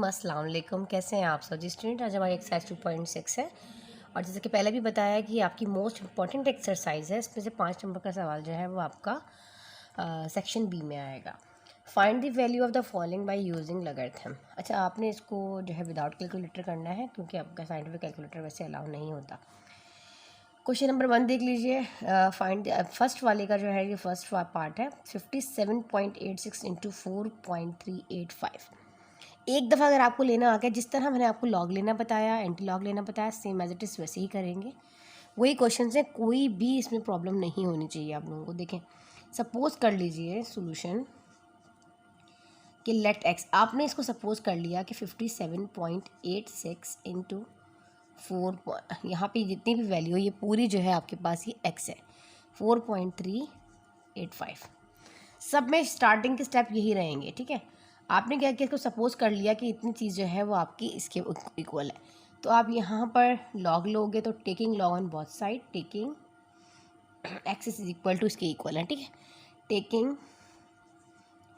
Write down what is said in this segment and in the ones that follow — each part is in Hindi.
अस्सलाम वालेकुम। कैसे हैं आप सब जी स्टूडेंट। आज हमारी एक्सरसाइज 2.6 है और जैसे कि पहले भी बताया कि आपकी मोस्ट इंपॉर्टेंट एक्सरसाइज है। इसमें से 5 नंबर का सवाल जो है वो आपका सेक्शन बी में आएगा। Find the value of the following by using logarithm. अच्छा, आपने इसको जो है विदाउट कैलकुलेटर करना है क्योंकि आपका साइंटिफिक कैलकुलेटर वैसे अलाउ नहीं होता। क्वेश्चन नंबर 1 देख लीजिए। फाइंड फर्स्ट वाले का जो है ये फर्स्ट पार्ट है 57.86 इंटू 4.385। एक दफ़ा अगर आपको लेना आ गया, जिस तरह मैंने आपको लॉग लेना बताया, एंटी लॉग लेना बताया, सेम एज इट इज़ वैसे ही करेंगे। वही क्वेश्चन है, कोई भी इसमें प्रॉब्लम नहीं होनी चाहिए आप लोगों को। देखें, सपोज कर लीजिए सोल्यूशन कि लेट एक्स, आपने इसको सपोज कर लिया कि 57.86 इंटू 4, यहाँ पे जितनी भी वैल्यू है ये पूरी जो है आपके पास ये एक्स है 4.385। सब में स्टार्टिंग के स्टेप यही रहेंगे, ठीक है। आपने क्या किया, इसको सपोज कर लिया कि इतनी चीज़ जो है वो आपकी इसके इक्वल है, तो आप यहाँ पर लॉग लोगे तो taking log on both side, taking X is equal to इसके इक्वल है, ठीक है। Taking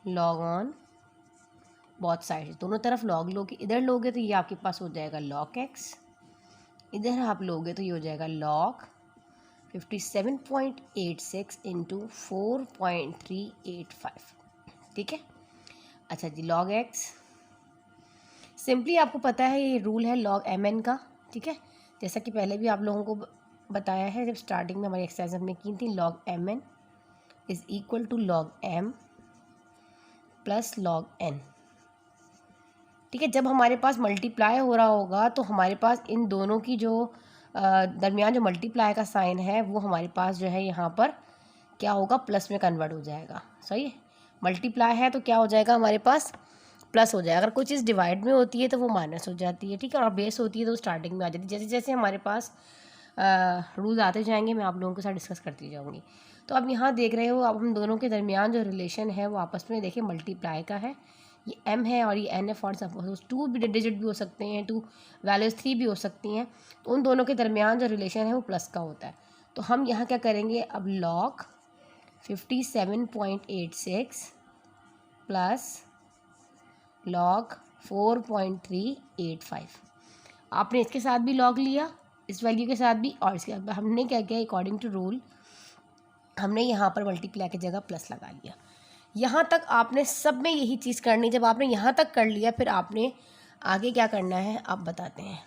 log on both side, दोनों तरफ लॉग लोगे। इधर लोगे तो ये आपके पास हो जाएगा लॉग एक्स, इधर आप लोगे तो ये हो जाएगा लॉग 57.86 इंटू 4.385, ठीक है। अच्छा जी, लॉग एक्स सिंपली आपको पता है ये रूल है लॉग एम एन का, ठीक है। जैसा कि पहले भी आप लोगों को बताया है, जब स्टार्टिंग में हमारी एक्सरसाइज हमने की थी, log M N is equal to log M plus log N, ठीक है। जब हमारे पास मल्टीप्लाई हो रहा होगा तो हमारे पास इन दोनों की जो दरमियान जो मल्टीप्लाई का साइन है वो हमारे पास जो है यहाँ पर क्या होगा, प्लस में कन्वर्ट हो जाएगा। सही है, मल्टीप्लाई है तो क्या हो जाएगा हमारे पास, प्लस हो जाएगा। अगर कोई चीज़ डिवाइड में होती है तो वो माइनस हो जाती है, ठीक है। और बेस होती है तो स्टार्टिंग में आ जाती है। जैसे जैसे हमारे पास रूल्स आते जाएंगे मैं आप लोगों के साथ डिस्कस करती जाऊँगी। तो अब यहाँ देख रहे हो, अब हम दोनों के दरमियान जो रिलेशन है वो आपस में देखिए मल्टीप्लाई का है। ये m है और ये n है। फॉर सपोज 2 भी डिजिट भी हो सकते हैं, 2 वैल्यूज़ 3 भी हो सकती हैं, तो उन दोनों के दरमियान जो रिलेशन है वो प्लस का होता है। तो हम यहाँ क्या करेंगे, अब लॉग 57.86 प्लस लॉग 4.385, आपने इसके साथ भी लॉग लिया, इस वैल्यू के साथ भी, और इसके बाद हमने क्या किया, अकॉर्डिंग टू रूल हमने यहाँ पर मल्टीप्लाई की जगह प्लस लगा लिया। यहाँ तक आपने सब में यही चीज़ करनी। जब आपने यहाँ तक कर लिया फिर आपने आगे क्या करना है आप बताते हैं।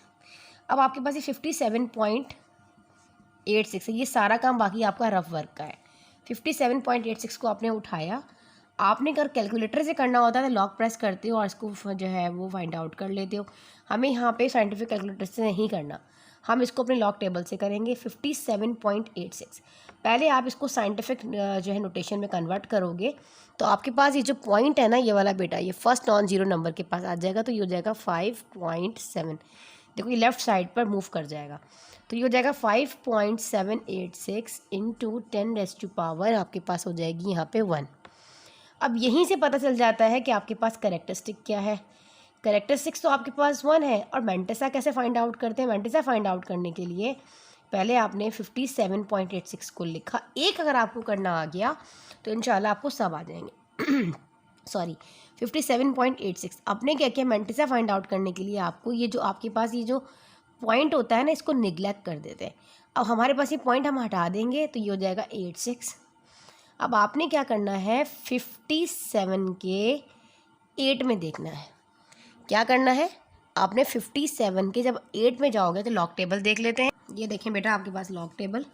अब आपके पास ये 57.86 है, ये सारा काम बाकी आपका रफ वर्क का है। 57.86 को आपने उठाया, आपने अगर कैलकुलेटर से करना होता है तो लॉग प्रेस करते हो और इसको जो है वो फाइंड आउट कर लेते हो। हमें यहाँ पे साइंटिफिक कैलकुलेटर से नहीं करना, हम इसको अपने लॉग टेबल से करेंगे। 57.86 पहले आप इसको साइंटिफिक जो है नोटेशन में कन्वर्ट करोगे तो आपके पास ये जो पॉइंट है ना, ये वाला बेटा, ये फर्स्ट नॉन जीरो नंबर के पास आ जाएगा, तो ये हो जाएगा 5.7। देखो ये लेफ़्ट साइड पर मूव कर जाएगा, तो ये हो जाएगा 5.786 इंटू 10⁻⁴ आपके पास हो जाएगी यहाँ पे 1। अब यहीं से पता चल जाता है कि आपके पास कैरेक्टरिस्टिक क्या है। कैरेक्टरिस्टिक्स तो आपके पास 1 है। और मेंटेसा कैसे फाइंड आउट करते हैं, मेंटेसा फाइंड आउट करने के लिए पहले आपने 57.86 को लिखा, एक अगर आपको करना आ गया तो इंशाल्लाह आपको सब आ जाएंगे। सॉरी 57.86 आपने क्या किया, मेंटेसा फाइंड आउट करने के लिए आपको ये जो आपके पास ये जो पॉइंट होता है ना, इसको निगलेक्ट कर देते हैं। अब हमारे पास ये पॉइंट हम हटा देंगे तो ये हो जाएगा 86। अब आपने क्या करना है, 57 के 8 में देखना है। क्या करना है, आपने 57 के जब 8 में जाओगे तो लॉग टेबल देख लेते हैं। ये देखें बेटा आपके पास लॉग टेबल,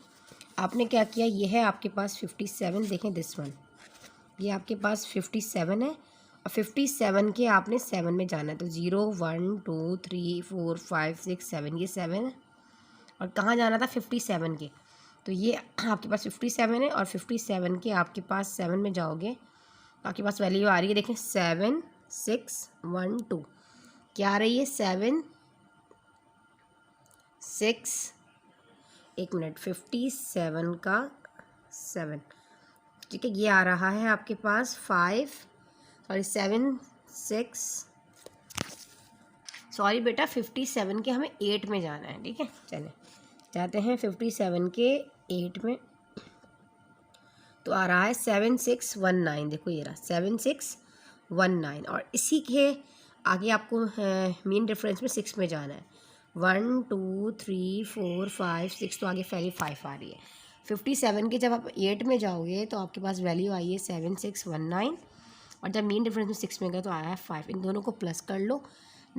आपने क्या किया, ये है आपके पास 57, देखें दिस वन, ये आपके पास 57 है और 57 के आपने 7 में जाना है, तो 0 1 2 3 4 5 6 7, ये 7 है। और कहाँ जाना था 57 के, तो ये आपके पास 57 है और 57 के आपके पास 7 में जाओगे तो आपके पास वैल्यू आ रही है, देखें 7 6 1 2, क्या आ रही है 7 6, एक मिनट, 57 का 7, ठीक है। ये आ रहा है आपके पास 7 6, सॉरी बेटा 57 के हमें 8 में जाना है, ठीक है। चलें जाते हैं 57 के 8 में, तो आ रहा है 7619, देखो ये रहा 7619। और इसी के आगे आपको मीन डिफरेंस में 6 में जाना है। 1 2 3 4 5 6, तो आगे वैल्यू 5 आ रही है। 57 के जब आप 8 में जाओगे तो आपके पास वैल्यू आई है 7619, और जब मीन डिफरेंस में 6 में गया तो आया है 5। इन दोनों को प्लस कर लो,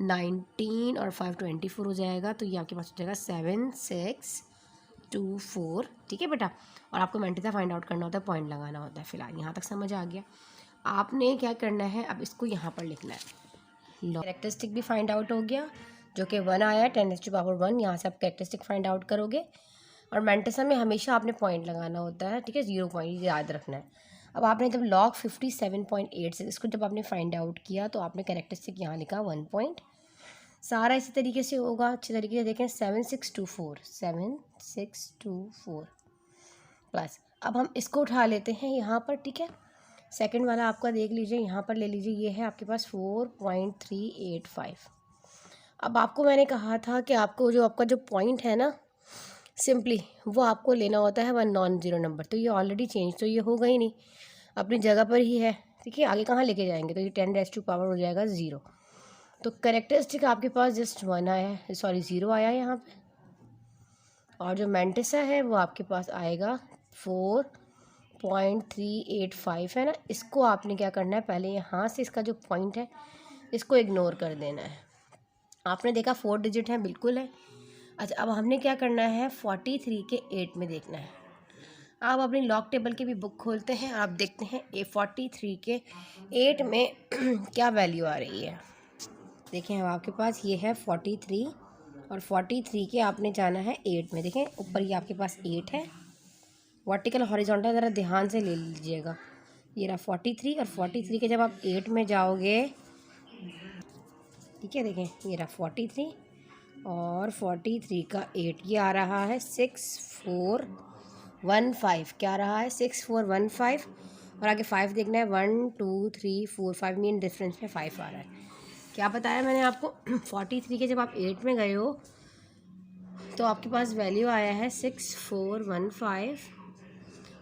19 और 5 24 हो जाएगा, तो ये आपके पास हो जाएगा 7624। ठीक है बेटा। और आपको मेंटिसा फाइंड आउट करना होता है, पॉइंट लगाना होता है। फिलहाल यहाँ तक समझ आ गया। आपने क्या करना है, अब इसको यहाँ पर लिखना है। कैरेक्टरिस्टिक भी फाइंड आउट हो गया, जो कि 1 आया, 10⁻1। यहाँ से आप कैरेक्टरिस्टिक फाइंड आउट करोगे। और मेंटिसा में हमेशा आपने पॉइंट लगाना होता है, ठीक है, 0 पॉइंट याद रखना है। अब आपने जब log 57.8 से इसको जब आपने फाइंड आउट किया तो आपने कैरेक्टरिस्टिक यहाँ लिखा 1 पॉइंट। सारा इसी तरीके से होगा, अच्छे तरीके से देखें। 7624 प्लस, अब हम इसको उठा लेते हैं यहाँ पर, ठीक है। सेकंड वाला आपका देख लीजिए, यहाँ पर ले लीजिए, ये है आपके पास 4.385। अब आपको मैंने कहा था कि आपको जो आपका जो पॉइंट है ना, सिंपली वो आपको लेना होता है 1 नॉन ज़ीरो नंबर। तो ये ऑलरेडी चेंज तो ये होगा ही नहीं, अपनी जगह पर ही है। ठीक है, आगे कहाँ लेके जाएंगे, तो ये 10⁻⁴ हो जाएगा 0। तो कैरेक्टरिस्टिक आपके पास जस्ट 1 आया है, सॉरी 0 आया है यहाँ पे। और जो मेंटिसा है वो आपके पास आएगा 4.385 है ना। इसको आपने क्या करना है, पहले यहाँ से इसका जो पॉइंट है इसको इग्नोर कर देना है। आपने देखा 4 डिजिट है, बिल्कुल है। अच्छा, अब हमने क्या करना है, 43 के 8 में देखना है। आप अपनी लॉग टेबल की भी बुक खोलते हैं, आप देखते हैं 43 के 8 में क्या वैल्यू आ रही है। देखें, अब आपके पास ये है 43, और 43 के आपने जाना है 8 में। देखें ऊपर ये आपके पास 8 है, वर्टिकल हॉरिजॉन्टल ज़रा ध्यान से ले लीजिएगा। ये रहा 43, और 43 के जब आप 8 में जाओगे, ठीक है, देखें ये रहा 43, और 43 का 8 ये आ रहा है 6415। क्या रहा है, 6415। और आगे 5 देखना है, 1 2 3 4 5, मीन डिफरेंस में 5 आ रहा है। क्या बताया मैंने आपको, 43 के जब आप 8 में गए हो तो आपके पास वैल्यू आया है 6415,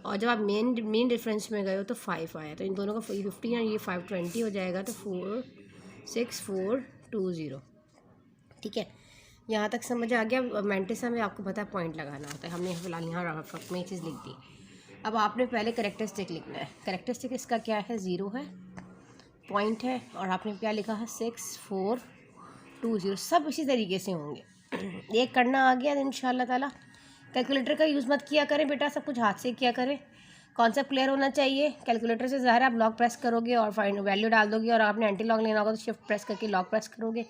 और जब आप मेन डिफरेंस में गए हो तो 5 आया। तो इन दोनों का 15 और ये 520 हो जाएगा, तो 46420। ठीक है, यहाँ तक समझ आ गया। मेंटिसा में आपको पता है पॉइंट लगाना होता है, हमने फिलहाल यहाँ रफ में ये चीज़ लिख दी। अब आपने पहले कैरेक्टरिस्टिक लिखना है। कैरेक्टरिस्टिक इसका क्या है, 0 है, पॉइंट है, और आपने क्या लिखा है 6420। सब इसी तरीके से होंगे। एक करना आ गया इंशाल्लाह ताला। कैलकुलेटर का यूज़ मत किया करें बेटा, सब कुछ हाथ से किया करें। कॉन्सेप्ट क्लियर होना चाहिए। कैलकुलेटर से ज़ाहिर आप लॉग प्रेस करोगे और फाइंड वैल्यू डाल दोगे, और आपने एंटी लॉग लेना होगा तो शिफ्ट प्रेस करके लॉग प्रेस करोगे।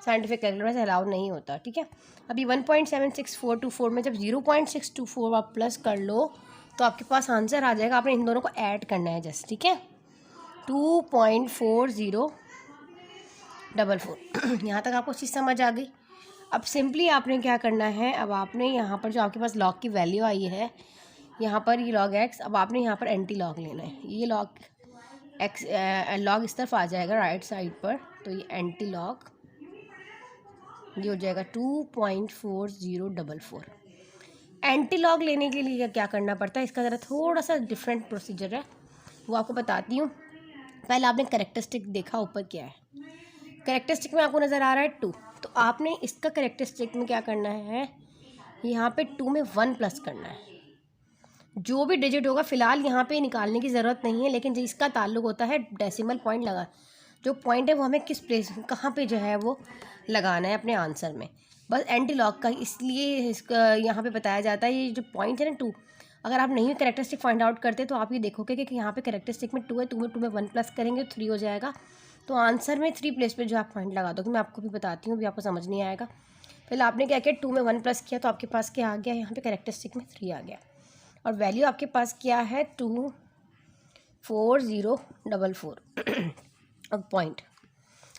साइंटिफिक कैलकुलेटर से अलाउ नहीं होता, ठीक है। अभी 1.76424 में जब 0.624 आप प्लस कर लो तो आपके पास आंसर आ जाएगा। आपने इन दोनों को ऐड करना है जस्ट, ठीक है। 2.4044 यहाँ तक आपको चीज़ समझ आ गई। अब सिंपली आपने क्या करना है, अब आपने यहाँ पर जो आपके पास लॉग की वैल्यू आई है, यहाँ पर ये लॉग एक्स, अब आपने यहाँ पर एंटी लॉग लेना है। ये लॉग एक्स लॉग इस तरफ आ जाएगा राइट साइड पर, तो ये एंटी लॉग ये हो जाएगा 2.4044। एंटी लॉग लेने के लिए क्या करना पड़ता है, इसका ज़रा थोड़ा सा डिफरेंट प्रोसीजर है, वो आपको बताती हूँ। पहले आपने कैरेक्टरिस्टिक देखा ऊपर क्या है, कैरेक्टरिस्टिक में आपको नज़र आ रहा है 2, तो आपने इसका कैरेक्टरिस्टिक में क्या करना है, यहाँ पे 2 में 1 प्लस करना है। जो भी डिजिट होगा, फ़िलहाल यहाँ पे निकालने की ज़रूरत नहीं है, लेकिन जिसका ताल्लुक होता है डेसिमल पॉइंट लगा, जो पॉइंट है वो हमें किस प्लेस कहाँ पे जो है वो लगाना है अपने आंसर में, बस एंटी लॉग का। इसलिए इसका यहाँ पे बताया जाता है, ये जो पॉइंट है ना 2, अगर आप नहीं कैरेक्टरिस्टिक फाइंड आउट करते तो आप ये देखोगे कि यहाँ पे कैरेक्टरिस्टिक में 2 है, 2 में 1 प्लस करेंगे तो 3 हो जाएगा। तो आंसर में 3 प्लेस पे जो आप पॉइंट लगा दोगे, मैं आपको भी बताती हूँ, भी आपको समझ नहीं आएगा। फिर आपने क्या किया, 2 में 1 प्लस किया तो आपके पास क्या आ गया, यहाँ पे कैरेक्टरिस्टिक में 3 आ गया, और वैल्यू आपके पास क्या है 24044। अब पॉइंट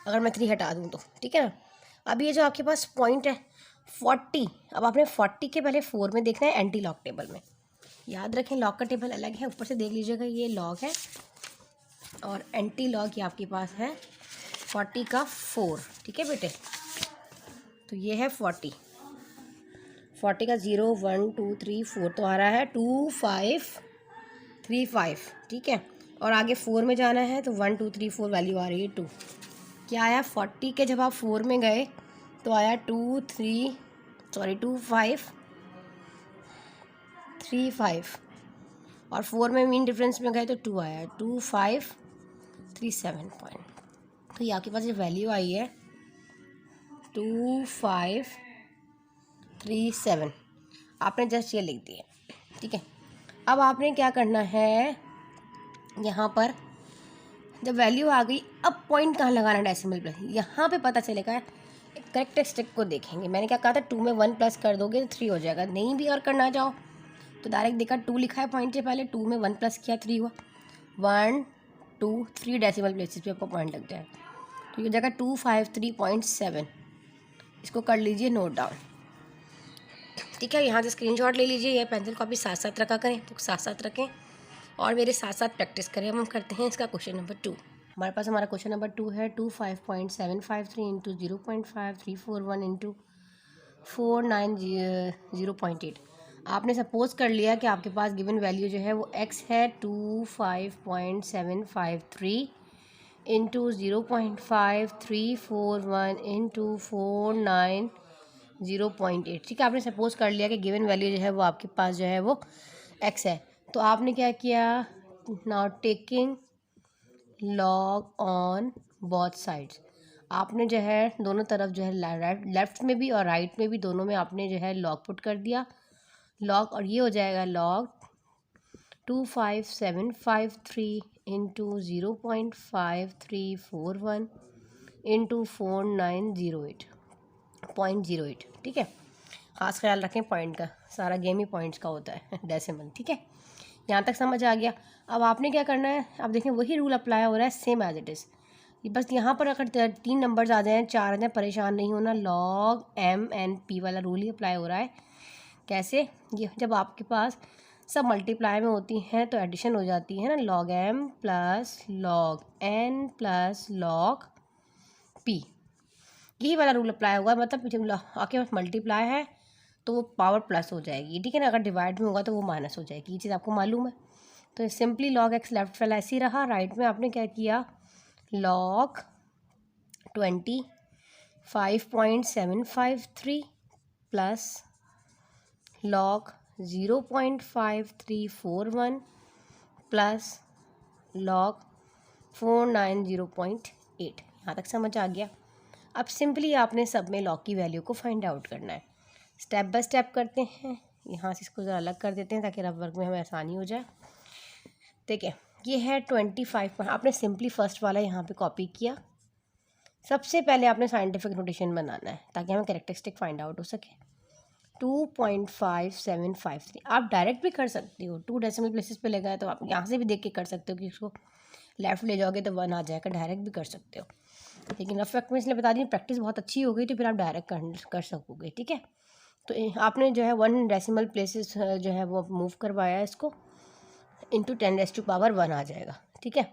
अगर मैं 3 हटा दूँ तो ठीक है ना। अब ये जो आपके पास पॉइंट है 40, अब आपने 40 के पहले 4 में देखना है एंटी लॉग टेबल में। याद रखें लॉग का टेबल अलग है, ऊपर से देख लीजिएगा ये लॉग है और एंटी लॉग ये आपके पास है 40 का 4, ठीक है बेटे। तो ये है 40 का 0 1 2 3 4 तो आ रहा है 2535, ठीक है। और आगे 4 में जाना है तो 1 2 3 4 वैल्यू आ रही है 2। क्या आया 40 के जब आप 4 में गए तो आया 2535 और 4 में मीन डिफरेंस में गए तो 2 आया 2537 पॉइंट। तो ये आपके पास जो वैल्यू आई है 2537 आपने जस्ट ये लिख दी है। ठीक है, अब आपने क्या करना है, यहाँ पर जब वैल्यू आ गई अब पॉइंट कहाँ लगाना है डेसिमल प्लेस, यहाँ पे पता चलेगा। कैरेक्टरिस्टिक को देखेंगे, मैंने क्या कहा था 2 में 1 प्लस कर दोगे तो 3 हो जाएगा। नहीं भी और करना चाहो तो डायरेक्ट देखा 2 लिखा है पॉइंट से पहले, 2 में 1 प्लस किया 3 हुआ। 1 2 3 डेसिमल प्लेसेस पे आपको पॉइंट लग जाए तो ये हो जाएगा 253.7। इसको कर लीजिए नोट डाउन। ठीक है, यहाँ से स्क्रीनशॉट ले लीजिए, ये पेंसिल कॉपी साथ साथ रखा करें तो साथ साथ रखें और मेरे साथ साथ प्रैक्टिस करें। हम करते हैं इसका क्वेश्चन नंबर 2। हमारे पास हमारा क्वेश्चन नंबर 2 है 25.753 इंटू 0.5341 इंटू 490.8। आपने सपोज कर लिया कि आपके पास गिवन वैल्यू जो है वो x है 25.753 इंटू 0.5341 इंटू 490.8। ठीक है, आपने सपोज कर लिया कि गिवन वैल्यू जो है वो आपके पास जो है वो x है। तो आपने क्या किया, now taking log on both sides, आपने जो है दोनों तरफ जो है लेफ्ट में भी और राइट में भी दोनों में आपने जो है लॉग पुट कर दिया लॉग, और ये हो जाएगा लॉग 25753 इंटू 0.5341 इंटू 4908.08। ठीक है, खास ख्याल रखें पॉइंट का, सारा गेम ही पॉइंट्स का होता है डेसिमल। ठीक है, यहाँ तक समझ आ गया। अब आपने क्या करना है, अब देखें वही रूल अप्लाई हो रहा है सेम एज इट इज़। बस यहाँ पर अगर 3 नंबर्स आ जाएँ 4 आ जाए परेशान नहीं होना, लॉग एम एन पी वाला रूल ही अप्लाई हो रहा है। कैसे, ये जब आपके पास सब मल्टीप्लाई में होती हैं तो एडिशन हो जाती है ना, log M plus log N plus log P, यही वाला रूल अप्लाई होगा। मतलब जब आपके पास मल्टीप्लाई है तो वो पावर प्लस हो जाएगी, ठीक है ना, अगर डिवाइड में होगा तो वो माइनस हो जाएगी, ये चीज़ आपको मालूम है। तो सिंपली लॉग एक्स लेफ्ट वाला ऐसे ही रहा, राइट में आपने क्या किया, log 25.753 plus log 0.5341 plus log 490.8। यहाँ तक समझ आ गया। अब सिंपली आपने सब में लॉग की वैल्यू को फाइंड आउट करना है। स्टेप बाय स्टेप करते हैं, यहाँ से इसको ज़रा अलग कर देते हैं ताकि रफ वर्क में हमें आसानी हो जाए। ठीक है, ये है 25। आपने सिंपली फर्स्ट वाला यहाँ पे कॉपी किया। सबसे पहले आपने साइंटिफिक नोटेशन बनाना है ताकि हमें कैरेक्टरिस्टिक फाइंड आउट हो सके। 2.5753 आप डायरेक्ट भी कर सकते हो, 2 डेसिमल प्लेसेस पे लगा है तो आप यहाँ से भी देख के कर सकते हो कि इसको लेफ़्ट ले जाओगे तो 1 आ जाएगा, डायरेक्ट भी कर सकते हो। लेकिन रफ वर्क में इसलिए बता दी, प्रैक्टिस बहुत अच्छी हो गई तो फिर आप डायरेक्ट कर सकोगे। ठीक है, तो आपने जो है 1 डेसिमल प्लेसेस जो है वो मूव करवाया, इसको इंटू 10⁻1 आ जाएगा। ठीक है,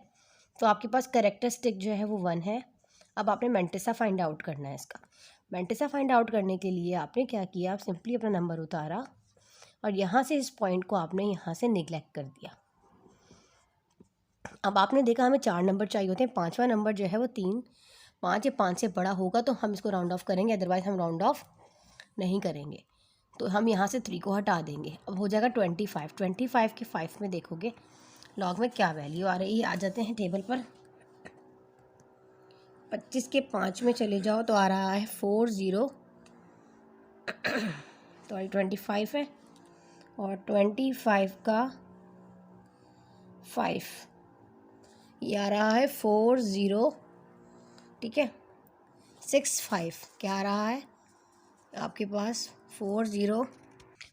तो आपके पास कैरेक्टरिस्टिक जो है वो 1 है। अब आपने मेंटिसा फाइंड आउट करना है इसका। मेंटिसा फाइंड आउट करने के लिए आपने क्या किया, आप सिंपली अपना नंबर उतारा और यहाँ से इस पॉइंट को आपने यहाँ से निगलेक्ट कर दिया। अब आपने देखा हमें 4 नंबर चाहिए होते हैं, 5वां नंबर जो है वो 3, 5 या 5 से बड़ा होगा तो हम इसको राउंड ऑफ करेंगे, अदरवाइज़ हम राउंड ऑफ नहीं करेंगे। तो हम यहाँ से 3 को हटा देंगे, अब हो जाएगा 25। 25 के 5 में देखोगे लॉग में क्या वैल्यू आ रही है। आ जाते हैं टेबल पर, 25 के 5 में चले जाओ तो आ रहा है 40 तो 25 है, और 25 का 5 ये आ रहा है 40। ठीक है, 65 क्या आ रहा है आपके पास 40,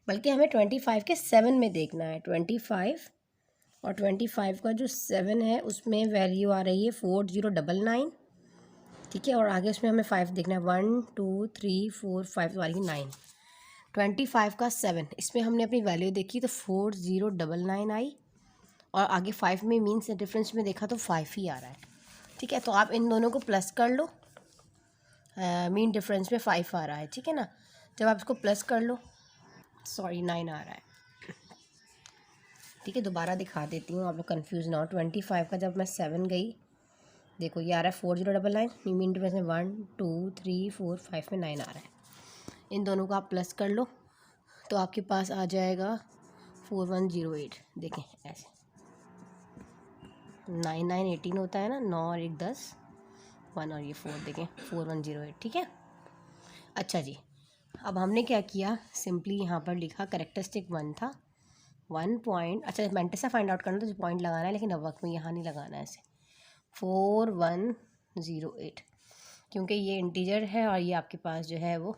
बल्कि हमें 25 के 7 में देखना है। 25 और 25 का जो 7 है उसमें वैल्यू आ रही है 4099। ठीक है, और आगे उसमें हमें 5 देखना है, 1 2 3 4 5 वाली 9। 25 का 7 इसमें हमने अपनी वैल्यू देखी तो 4099 आई, और आगे 5 में मीन्स डिफरेंस में देखा तो 5 ही आ रहा है। ठीक है, तो आप इन दोनों को प्लस कर लो, मीन डिफरेंस में 5 आ रहा है। ठीक है ना, जब आप इसको प्लस कर लो, सॉरी 9 आ रहा है। ठीक है, दोबारा दिखा देती हूँ, आप लोग कन्फ्यूज़ ना हो। 25 का जब मैं 7 गई देखो ये आ रहा है 4099, मीन डिफरेंस में 1 2 3 4 5 में 9 आ रहा है। इन दोनों को आप प्लस कर लो तो आपके पास आ जाएगा 4108। देखें ऐसे 9 9 18 होता है ना, 9 और 1 10, 1 और ये 4, देखें 4108। ठीक है, अच्छा जी, अब हमने क्या किया, सिंपली यहाँ पर लिखा करेक्टरिस्टिक 1 था, 1 पॉइंट, अच्छा मैंटिसा फाइंड आउट करना तो पॉइंट लगाना है, लेकिन अब वक्त में यहाँ नहीं लगाना है ऐसे 4108, क्योंकि ये इंटीजर है और ये आपके पास जो है वो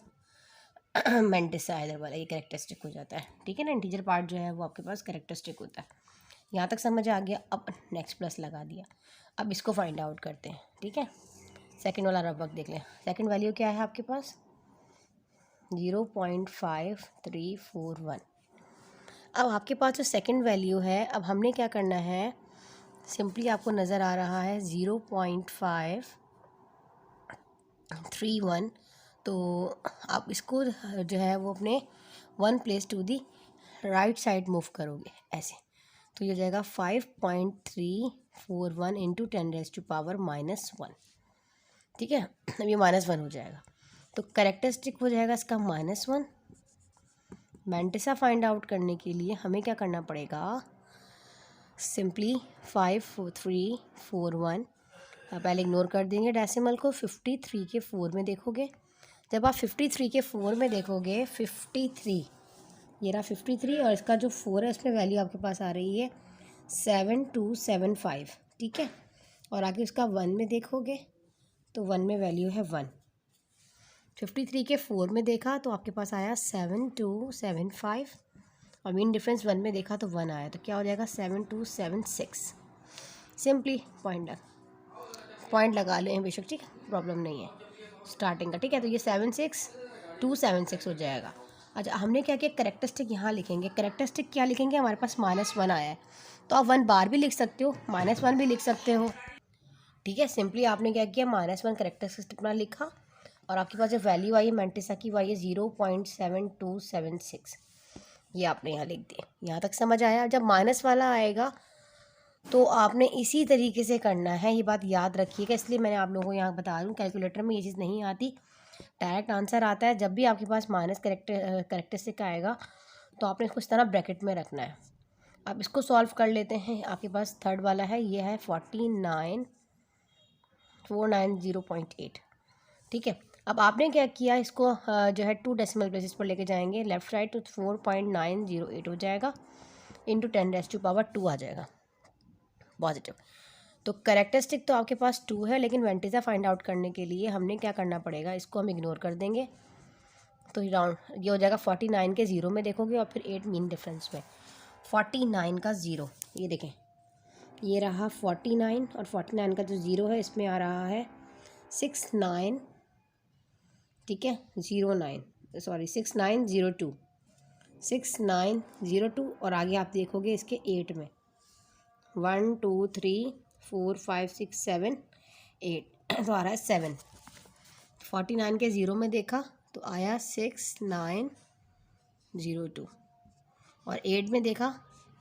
मैंटिसा इधर वाला ये करेक्टरिस्टिक हो जाता है। ठीक है ना, इंटीजर पार्ट जो है वो आपके पास करेक्टरिस्टिक होता है। यहाँ तक समझ आ गया। अब नेक्स्ट प्लस लगा दिया, अब इसको फाइंड आउट करते हैं। ठीक है, सेकंड वाला रफ वर्क देख लें। सेकंड वैल्यू क्या है आपके पास, 0.5341। अब आपके पास जो सेकंड वैल्यू है, अब हमने क्या करना है, सिंपली आपको नज़र आ रहा है 0.531, तो आप इसको जो है वो अपने 1 place to the right side move करोगे ऐसे, तो ये हो जाएगा 5.341 इंटू 10⁻⁻1। ठीक है, अब ये -1 हो जाएगा, तो करेक्टरिस्टिक हो जाएगा इसका -1। मैंटिसा फाइंड आउट करने के लिए हमें क्या करना पड़ेगा, सिंपली 54341 आप पहले इग्नोर कर देंगे डेसिमल को, 53 के 4 में देखोगे। जब आप 53 के 4 में देखोगे, 53 ये रहा 53 और इसका जो 4 है इसमें वैल्यू आपके पास आ रही है 7275। ठीक है, और आगे उसका 1 में देखोगे तो 1 में वैल्यू है 1। 53 के 4 में देखा तो आपके पास आया 7275 और मीन डिफरेंस 1 में देखा तो 1 आया, तो क्या हो जाएगा 7276। सिंपली पॉइंट लगा लें बेशक, ठीक है, प्रॉब्लम नहीं है स्टार्टिंग का। ठीक है, तो ये 76276 हो जाएगा। अच्छा, हमने क्या किया, करेक्टरिस्टिक यहाँ लिखेंगे। करेक्टरिस्टिक क्या लिखेंगे, हमारे पास -1 आया है, तो आप 1 बार भी लिख सकते हो, -1 भी लिख सकते हो। ठीक है, सिंपली आपने क्या किया, -1 करेक्टरिस्टिक अपना लिखा और आपके पास जो वैल्यू आई है मैंटिसा की, वो आई है 0.7276, ये आपने यहाँ लिख दिया। यहाँ तक समझ आया। जब माइनस वाला आएगा तो आपने इसी तरीके से करना है, ये बात याद रखिएगा, इसलिए मैंने आप लोगों को यहाँ बता दूँ, कैलकुलेटर में ये चीज़ नहीं आती, डायरेक्ट आंसर आता है। जब भी आपके पास माइनस करेक्टरिस्टिक आएगा तो आपने इसको इस तरह ब्रैकेट में रखना है। अब इसको सॉल्व कर लेते हैं। आपके पास थर्ड वाला है, ये है 49490.8। ठीक है, अब आपने क्या किया, इसको जो है 2 डेसिमल प्लेसेस पर लेके जाएंगे लेफ्ट साइड, तो 4.908 हो जाएगा इंटू 10⁻² आ जाएगा पॉजिटिव। तो करेक्टरिस्टिक तो आपके पास 2 है, लेकिन वेंटिजा फाइंड आउट करने के लिए हमने क्या करना पड़ेगा, इसको हम इग्नोर कर देंगे, तो राउंड ये हो जाएगा 49 के 0 में देखोगे और फिर 8 मीन डिफरेंस में 49 का 0, ये देखें ये रहा 49 और 49 का जो 0 है इसमें आ रहा है 69, ठीक है 09, सॉरी 6902 और आगे आप देखोगे इसके 8 में 1 2 3 4 5 6 7 8 तो आ रहा है 7। 49 के 0 में देखा तो आया 6902 और 8 में देखा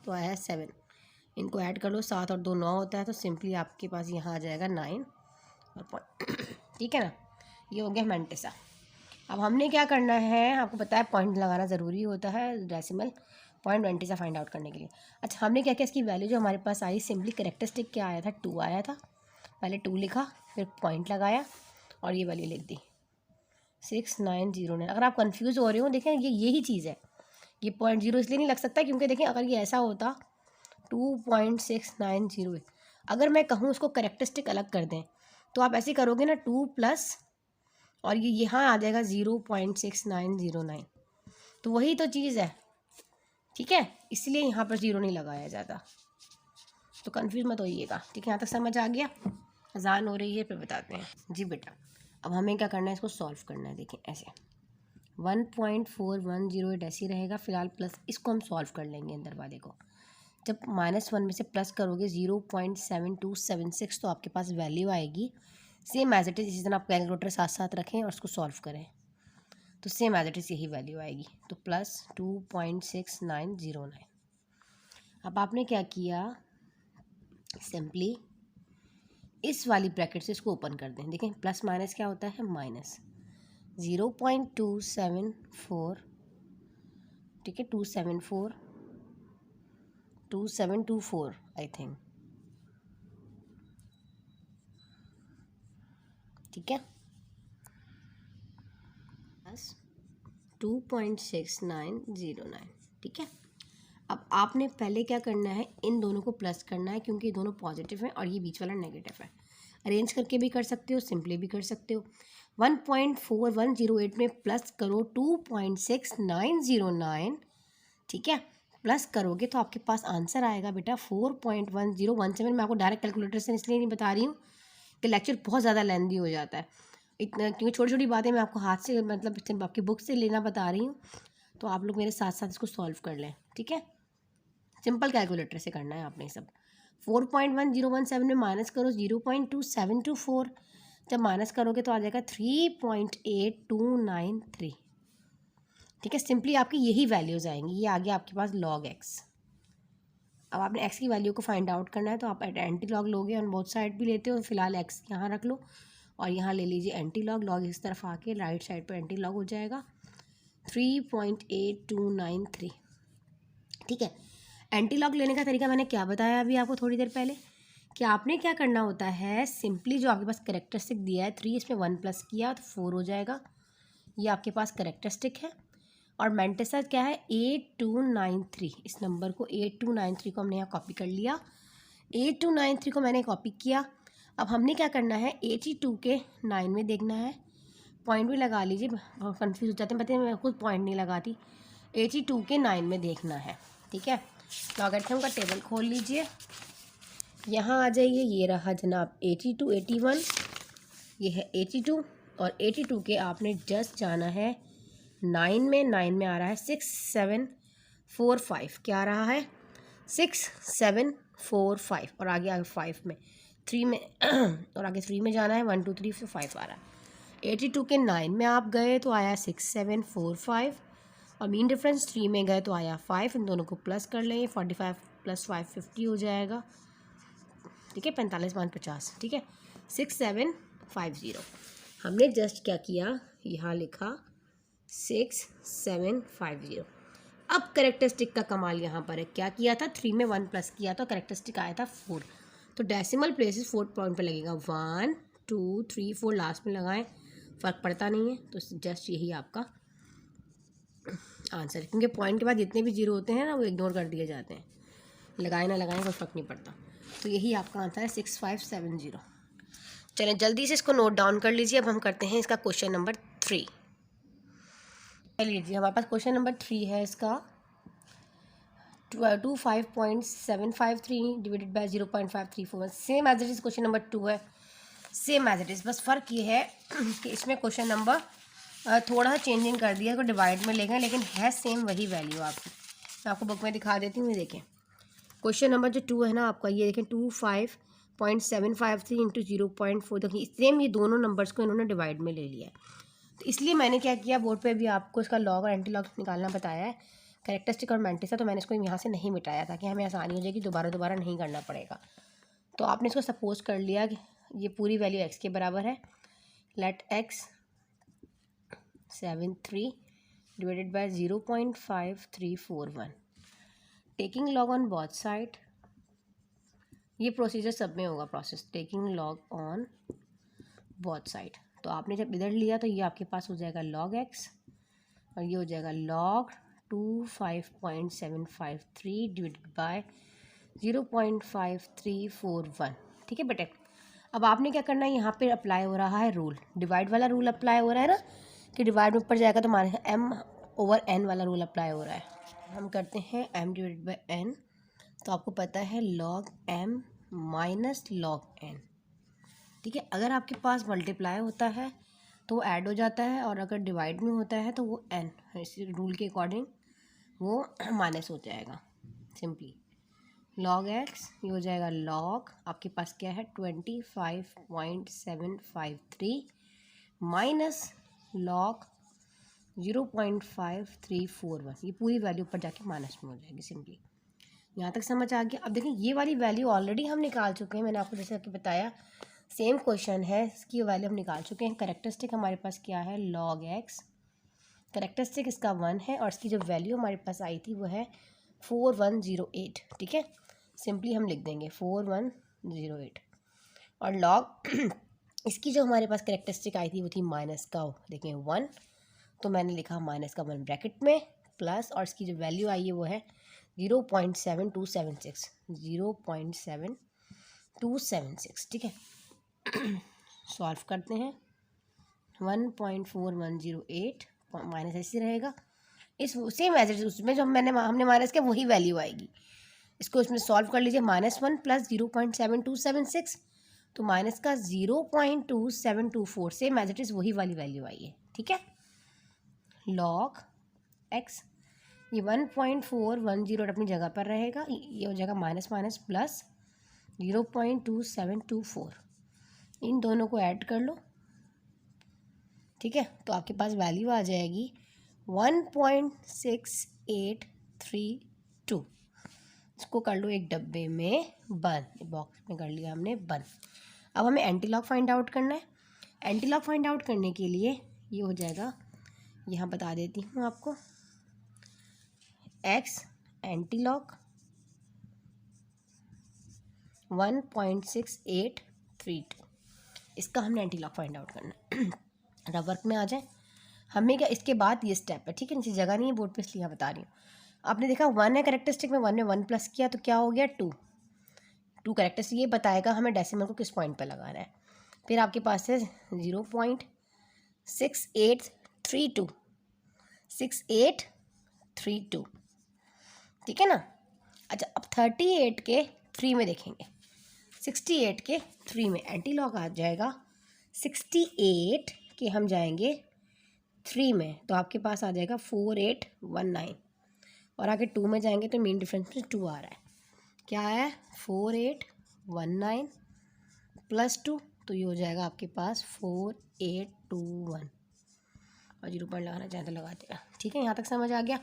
तो आया 7। इनको ऐड कर लो, 7 और 2 9 होता है, तो सिंपली आपके पास यहाँ आ जाएगा 9 और पॉइंट। ठीक है ना, ये हो गया मैंटिसा। अब हमने क्या करना है, आपको पता है पॉइंट लगाना ज़रूरी होता है decimal point mantissa find out करने के लिए। अच्छा, हमने क्या किया, इसकी वैल्यू जो हमारे पास आई, सिंपली करेक्टरिस्टिक क्या आया था, 2 आया था, पहले 2 लिखा फिर पॉइंट लगाया और ये वैल्यू लिख दी 6909। अगर आप कंफ्यूज हो रहे हो, देखें ये यही चीज़ है, ये 0.0 इसलिए नहीं लग सकता क्योंकि देखें अगर ये ऐसा होता 2.690, अगर मैं कहूँ उसको करेक्टरिस्टिक अलग कर दें तो आप ऐसे करोगे ना 2 प्लस और ये यहाँ आ जाएगा 0.6909, तो वही तो चीज़ है। ठीक है, इसलिए यहाँ पर 0 नहीं लगाया जाता, तो कंफ्यूज मत होइएगा। ठीक है, यहाँ तक समझ आ गया। अजान हो रही है, फिर बताते हैं जी बेटा। अब हमें क्या करना है, इसको सॉल्व करना है। देखिए ऐसे 1.4108 ऐसे ही रहेगा फिलहाल, प्लस इसको हम सॉल्व कर लेंगे अंदर वाले को। जब -1 में से प्लस करोगे 0.7276 तो आपके पास वैल्यू आएगी सेम एज इट इज़। इसी तरह आप कैलकुलेटर साथ साथ रखें और उसको सॉल्व करें तो सेम एज इट इज़ यही वैल्यू आएगी, तो प्लस 2.6909। अब आपने क्या किया, सिंपली इस वाली ब्रैकेट से इसको ओपन कर दें। देखें प्लस माइनस क्या होता है, माइनस 0.274, ठीक है, 2724 आई थिंक, ठीक है, प्लस 2.6909, ठीक है। अब आपने पहले क्या करना है, इन दोनों को प्लस करना है क्योंकि ये दोनों पॉजिटिव हैं और ये बीच वाला नेगेटिव है। अरेंज करके भी कर सकते हो, सिंपली भी कर सकते हो। 1.4108 में प्लस करो 2.6909, ठीक है, प्लस करोगे तो आपके पास आंसर आएगा बेटा 4.1017। मैं आपको डायरेक्ट कैलकुलेटर से इसलिए नहीं बता रही हूँ कि लेक्चर बहुत ज़्यादा लेंदी हो जाता है इतना, क्योंकि छोटी छोटी बातें मैं आपको हाथ से मतलब आपकी बुक से लेना बता रही हूँ, तो आप लोग मेरे साथ साथ इसको सॉल्व कर लें, ठीक है। सिंपल कैलकुलेटर से करना है आपने सब। 4.1017 में माइनस करो 0.2724, जब माइनस करोगे तो आ जाएगा 3.8293, ठीक है। सिंपली आपकी यही वैल्यूज़ आएंगी, ये आ गया आपके पास log x। अब आपने x की वैल्यू को फाइंड आउट करना है तो आप एंटी लॉग लोगे, ऑन बोथ साइड भी लेते हो, फिलहाल x यहाँ रख लो और यहाँ ले लीजिए एंटी लॉग, लॉग इस तरफ आके राइट साइड पर एंटी लॉग हो जाएगा 3.8293, ठीक है। एंटी लॉग लेने का तरीका मैंने क्या बताया अभी आपको थोड़ी देर पहले, कि आपने क्या करना होता है, सिंपली जो आपके पास कैरेक्टरिस्टिक दिया है 3, इसमें 1 प्लस किया तो 4 हो जाएगा, ये आपके पास कैरेक्टरिस्टिक है। और मेंटेसा क्या है 8293, इस नंबर को 8293 को हमने यहाँ कॉपी कर लिया, 8293 को मैंने कॉपी किया। अब हमने क्या करना है 82 के 9 में देखना है, पॉइंट भी लगा लीजिए, कंफ्यूज हो जाते हैं, बताइए मैं खुद पॉइंट नहीं लगाती, 82 के 9 में देखना है, ठीक है। लॉगरिथम का टेबल खोल लीजिए, यहाँ आ जाइए, ये रहा जनाब 82 81, ये है 82 और 82 के आपने जस्ट जाना है 9 में, 9 में आ रहा है 6745, क्या आ रहा है 6745 और आगे आगे 5 में 3 में और आगे 3 में जाना है 1 2 3 4 5 आ रहा है। 82 के 9 में आप गए तो आया 6745 और मीन डिफरेंस 3 में गए तो आया 5, इन दोनों को प्लस कर लें, 45 प्लस 5 50 हो जाएगा, ठीक है, 45 5 50, ठीक है, 6750। हमने जस्ट क्या किया, यहाँ लिखा 6750। अब कैरेक्टरिस्टिक का कमाल यहाँ पर है, क्या किया था 3 में 1 प्लस किया तो कैरेक्टरिस्टिक आया था 4, तो डेसिमल प्लेसेस 4 पॉइंट पे लगेगा, 1 2 3 4 लास्ट में लगाएं, फ़र्क पड़ता नहीं है, तो जस्ट यही आपका आंसर है, क्योंकि पॉइंट के बाद जितने भी जीरो होते हैं ना वो इग्नोर कर दिए जाते हैं, लगाए ना लगाएं कोई फ़र्क नहीं पड़ता, तो यही आपका आंसर है 6570। चलें जल्दी से इसको नोट डाउन कर लीजिए। अब हम करते हैं इसका क्वेश्चन नंबर 3। लीजिए हमारे पास क्वेश्चन नंबर 3 है, इसका 25.753 divided by 0.5341, same as it is question number 2 है, सेम एज इट इज़, बस फ़र्क ये है कि इसमें क्वेश्चन नंबर थोड़ा सा चेंजिंग कर दिया, इसको डिवाइड में लेंगे, लेकिन है सेम वही वैल्यू आपकी। मैं आपको बुक में दिखा देती हूँ, ये देखें क्वेश्चन नंबर जो 2 है ना आपका, ये देखें 25.753 इंटू 0.4, देखिए सेम ये दोनों नंबर्स को इन्होंने डिवाइड में ले लिया है, तो इसलिए मैंने क्या किया, बोर्ड पे भी आपको इसका लॉग और एंटी लॉग निकालना बताया है, कैरेक्टरिस्टिक और मेंटिसा, तो मैंने इसको यहाँ से नहीं मिटाया ताकि हमें आसानी हो जाएगी, दोबारा नहीं करना पड़ेगा। तो आपने इसको सपोज कर लिया कि ये पूरी वैल्यू x के बराबर है, let x 73 divided by 0.5341, taking log on both side, ये प्रोसीजर सब में होगा process, taking log on both side. तो आपने जब इधर लिया तो ये आपके पास हो जाएगा log x और ये हो जाएगा log 25.753 डिवाइडेड बाय 0.5341, ठीक है बेटे। अब आपने क्या करना है, यहाँ पे अप्लाई हो रहा है रूल, डिवाइड वाला रूल अप्लाई हो रहा है ना, कि डिवाइड में ऊपर जाएगा तो हमारे m/n वाला रूल अप्लाई हो रहा है। हम करते हैं m डिवाइडेड बाय n, तो आपको पता है log m minus log n, ठीक है। अगर आपके पास मल्टीप्लाई होता है तो वो ऐड हो जाता है, और अगर डिवाइड में होता है तो वो n इसी रूल के अकॉर्डिंग वो माइनस हो जाएगा। सिंपली log x ये हो जाएगा log, आपके पास क्या है 25.753 माइनस log 0.5341, ये पूरी वैल्यू ऊपर जाके माइनस में हो जाएगी। सिंपली यहाँ तक समझ आ गया। अब देखिए ये वाली वैल्यू ऑलरेडी हम निकाल चुके हैं, मैंने आपको जैसे कि बताया सेम क्वेश्चन है, इसकी वैल्यू हम निकाल चुके हैं। करेक्टरिस्टिक हमारे पास क्या है, log x। करेक्टरिस्टिक इसका 1 है और इसकी जो वैल्यू हमारे पास आई थी वो है 4108। ठीक है, सिंपली हम लिख देंगे 4108। और लॉग इसकी जो हमारे पास करेक्टरिस्टिक आई थी वो थी माइनस का, देखें 1, तो मैंने लिखा माइनस का 1 ब्रैकेट में प्लस, और इसकी जो वैल्यू आई है वो है 0.7276, 0.7276। ठीक है, सॉल्व करते हैं। 1.4108 माइनस ऐसे रहेगा, इस सेम एज इट उसमें जो हमने माइनस किया वही वैल्यू आएगी। इसको इसमें सॉल्व कर लीजिए, -1 प्लस 0.7276, तो माइनस का 0.2724, सेम एज इट इज़ वही वाली वैल्यू आई है। ठीक है, log x, ये 1.410 अपनी जगह पर रहेगा, ये हो जाएगा माइनस माइनस प्लस 0.2724, इन दोनों को ऐड कर लो। ठीक है, तो आपके पास वैल्यू आ जाएगी 1.6832। इसको कर लो एक डब्बे में बंद, बॉक्स में कर लिया हमने बंद। अब हमें एंटीलॉग फाइंड आउट करना है। एंटीलॉग फाइंड आउट करने के लिए ये हो जाएगा, यहाँ बता देती हूँ आपको, x एंटीलॉग 1.6832, इसका हमने एंटीलॉग फाइंड आउट करना है। रफ वर्क में आ जाए हमें क्या, इसके बाद ये स्टेप है। ठीक है, नीचे जगह नहीं है बोर्ड पे इसलिए यहाँ बता रही हूँ। आपने देखा 1 है करेक्टरिस्टिक में, 1 में 1 प्लस किया तो क्या हो गया 2। 2 करेक्टरिस्टिक ये बताएगा हमें डेसिमल को किस पॉइंट पे लगाना है। फिर आपके पास है 0.6832, 6832। ठीक है ना। अच्छा, अब 38 के 3 में देखेंगे, 68 के 3 में एंटीलॉग आ जाएगा। 68 के हम जाएंगे 3 में तो आपके पास आ जाएगा 4819, और आगे 2 में जाएंगे तो मेन डिफरेंस में 2 आ रहा है। क्या है, 4819 प्लस 2, तो ये हो जाएगा आपके पास 4821, और 0 पॉइंट लगाना चाहे तो लगा देगा। ठीक है, यहाँ तक समझ आ गया।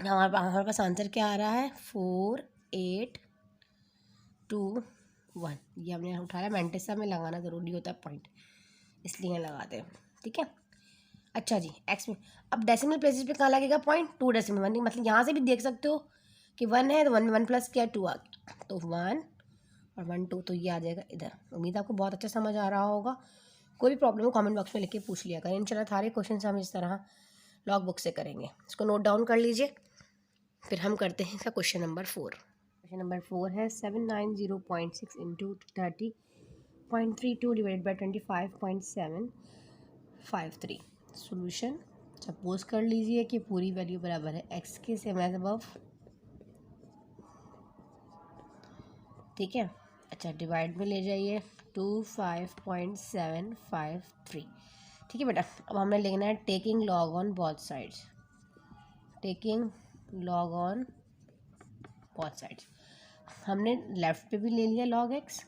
हमारे पास आंसर क्या आ रहा है, 4821। ये हमने उठाया, मैंटेसा में लगाना ज़रूरी होता है पॉइंट, इसलिए लगाते हैं। ठीक है, अच्छा जी, एक्स में अब डेसिमल प्लेसेस पे कहाँ लगेगा पॉइंट, 2 डेसिमल 1, मतलब यहाँ से भी देख सकते हो कि 1 है तो 1 में 1 प्लस किया 2 आ गया, तो 1 और 1 2, तो ये आ जाएगा इधर। उम्मीद आपको बहुत अच्छा समझ आ रहा होगा। कोई भी प्रॉब्लम हो कमेंट बॉक्स में लिख के पूछ लिया करें। इंशाल्लाह सारे क्वेश्चन हम इस तरह लॉग बुक से करेंगे। इसको नोट डाउन कर लीजिए, फिर हम करते हैं इसका क्वेश्चन नंबर 4। क्वेश्चन नंबर 4 है 790.6 into 30.32 divided by 25.753। Solution, suppose कर लीजिए कि पूरी वैल्यू बराबर है x के, सेम एज अबव। ठीक है, अच्छा डिवाइड में ले जाइए 25.753। ठीक है बेटा, अब हमें लिखना है taking log on both sides, taking log on both sides. हमने लेफ़्ट पे भी ले लिया log x,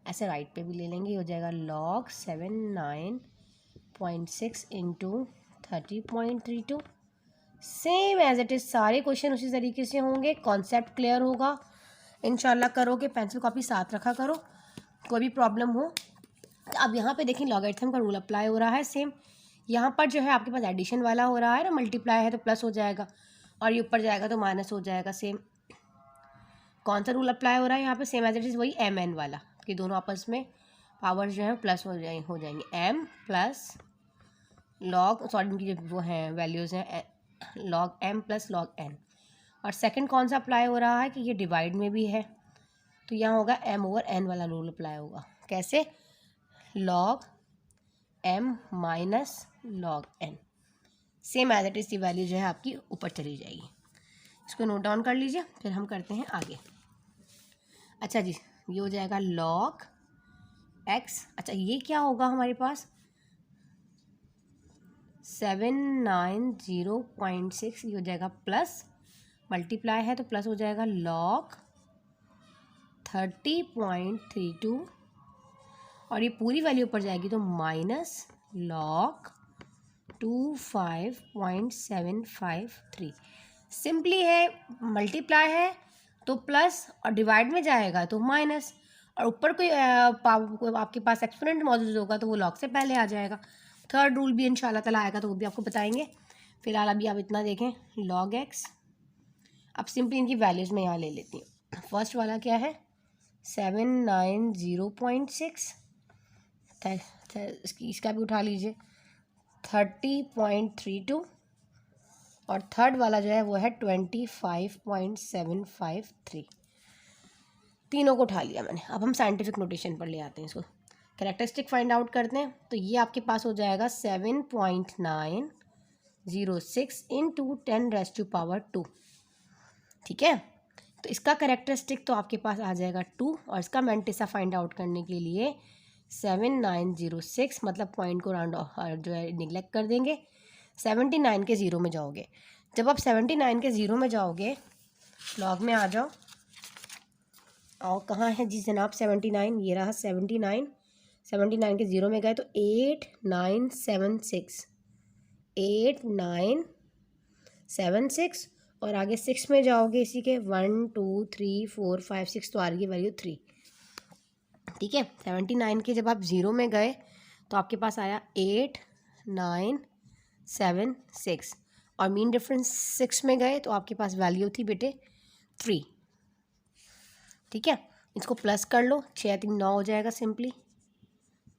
ऐसे राइट पे भी ले लेंगे, हो जाएगा log 79.6 into 30.32। Same as it is सारे क्वेश्चन उसी तरीके से होंगे। कॉन्सेप्ट क्लियर होगा इंशाल्लाह। करोगे, पेंसिल कॉपी साथ रखा करो, कोई भी प्रॉब्लम हो। अब यहाँ पे देखें लॉगरिथम का रूल अप्लाई हो रहा है सेम। यहाँ पर जो है आपके पास एडिशन वाला हो रहा है ना, मल्टीप्लाई है तो प्लस हो जाएगा, और ये ऊपर जाएगा तो माइनस हो जाएगा। सेम कौन सा रूल अप्लाई हो रहा है यहाँ पे, सेम एज इट इज़ वही एम एन वाला, कि दोनों आपस में पावर्स जो है प्लस हो जाएंगे। एम प्लस लॉग, सॉरी इनकी जो वो हैं वैल्यूज़ हैं, log M plus log N. और सेकंड कौन सा अप्लाई हो रहा है कि ये डिवाइड में भी है, तो यहाँ होगा एम ओवर एन वाला रूल अप्लाई होगा। कैसे, log M minus log N, same as it is की वैल्यू जो है आपकी ऊपर चली जाएगी। इसको नोट डाउन कर लीजिए, फिर हम करते हैं आगे। अच्छा जी, ये हो जाएगा log x। अच्छा, ये क्या होगा हमारे पास 790.6, ये हो जाएगा प्लस, मल्टीप्लाई है तो प्लस हो जाएगा log 30.32, और ये पूरी वैल्यू ऊपर जाएगी तो माइनस log 25.753। सिंपली है, मल्टीप्लाई है तो प्लस और डिवाइड में जाएगा तो माइनस, और ऊपर कोई आपके पास एक्सपोनेंट मौजूद होगा तो वो लॉग से पहले आ जाएगा। थर्ड रूल भी इंशाल्लाह ताला आएगा तो वो भी आपको बताएंगे। फिलहाल अभी आप इतना देखें, लॉग एक्स। अब सिंपली इनकी वैल्यूज़ मैं यहाँ ले लेती हूँ। फर्स्ट वाला क्या है 790.6, इसका भी उठा लीजिए 30.32, और थर्ड वाला जो है वो है 25.753। तीनों को उठा लिया मैंने। अब हम साइंटिफिक नोटेशन पर ले आते हैं इसको, कैरेक्टरिस्टिक फाइंड आउट करते हैं। तो ये आपके पास हो जाएगा 7.906 इंटू 10⁻²2। ठीक है, तो इसका कैरेक्टरिस्टिक तो आपके पास आ जाएगा 2, और इसका मैंटिसा फाइंड आउट करने के लिए 7906 मतलब पॉइंट को राउंड जो है निगलेक्ट कर देंगे, 79 के ज़ीरो में जाओगे। जब आप 79 के ज़ीरो में जाओगे, लॉग में आ जाओ, और कहाँ है जी जनाब 79, ये रहा 79। 79 के ज़ीरो में गए तो 8976, 8976, और आगे 6 में जाओगे इसी के 1 2 3 4 5 6, तो आ रही है वैल्यू 3। ठीक है, 79 के जब आप ज़ीरो में गए तो आपके पास आया 8976, और मीन डिफरेंस 6 में गए तो आपके पास वैल्यू थी बेटे 3। ठीक है, इसको प्लस कर लो, 6 3 9 हो जाएगा सिंपली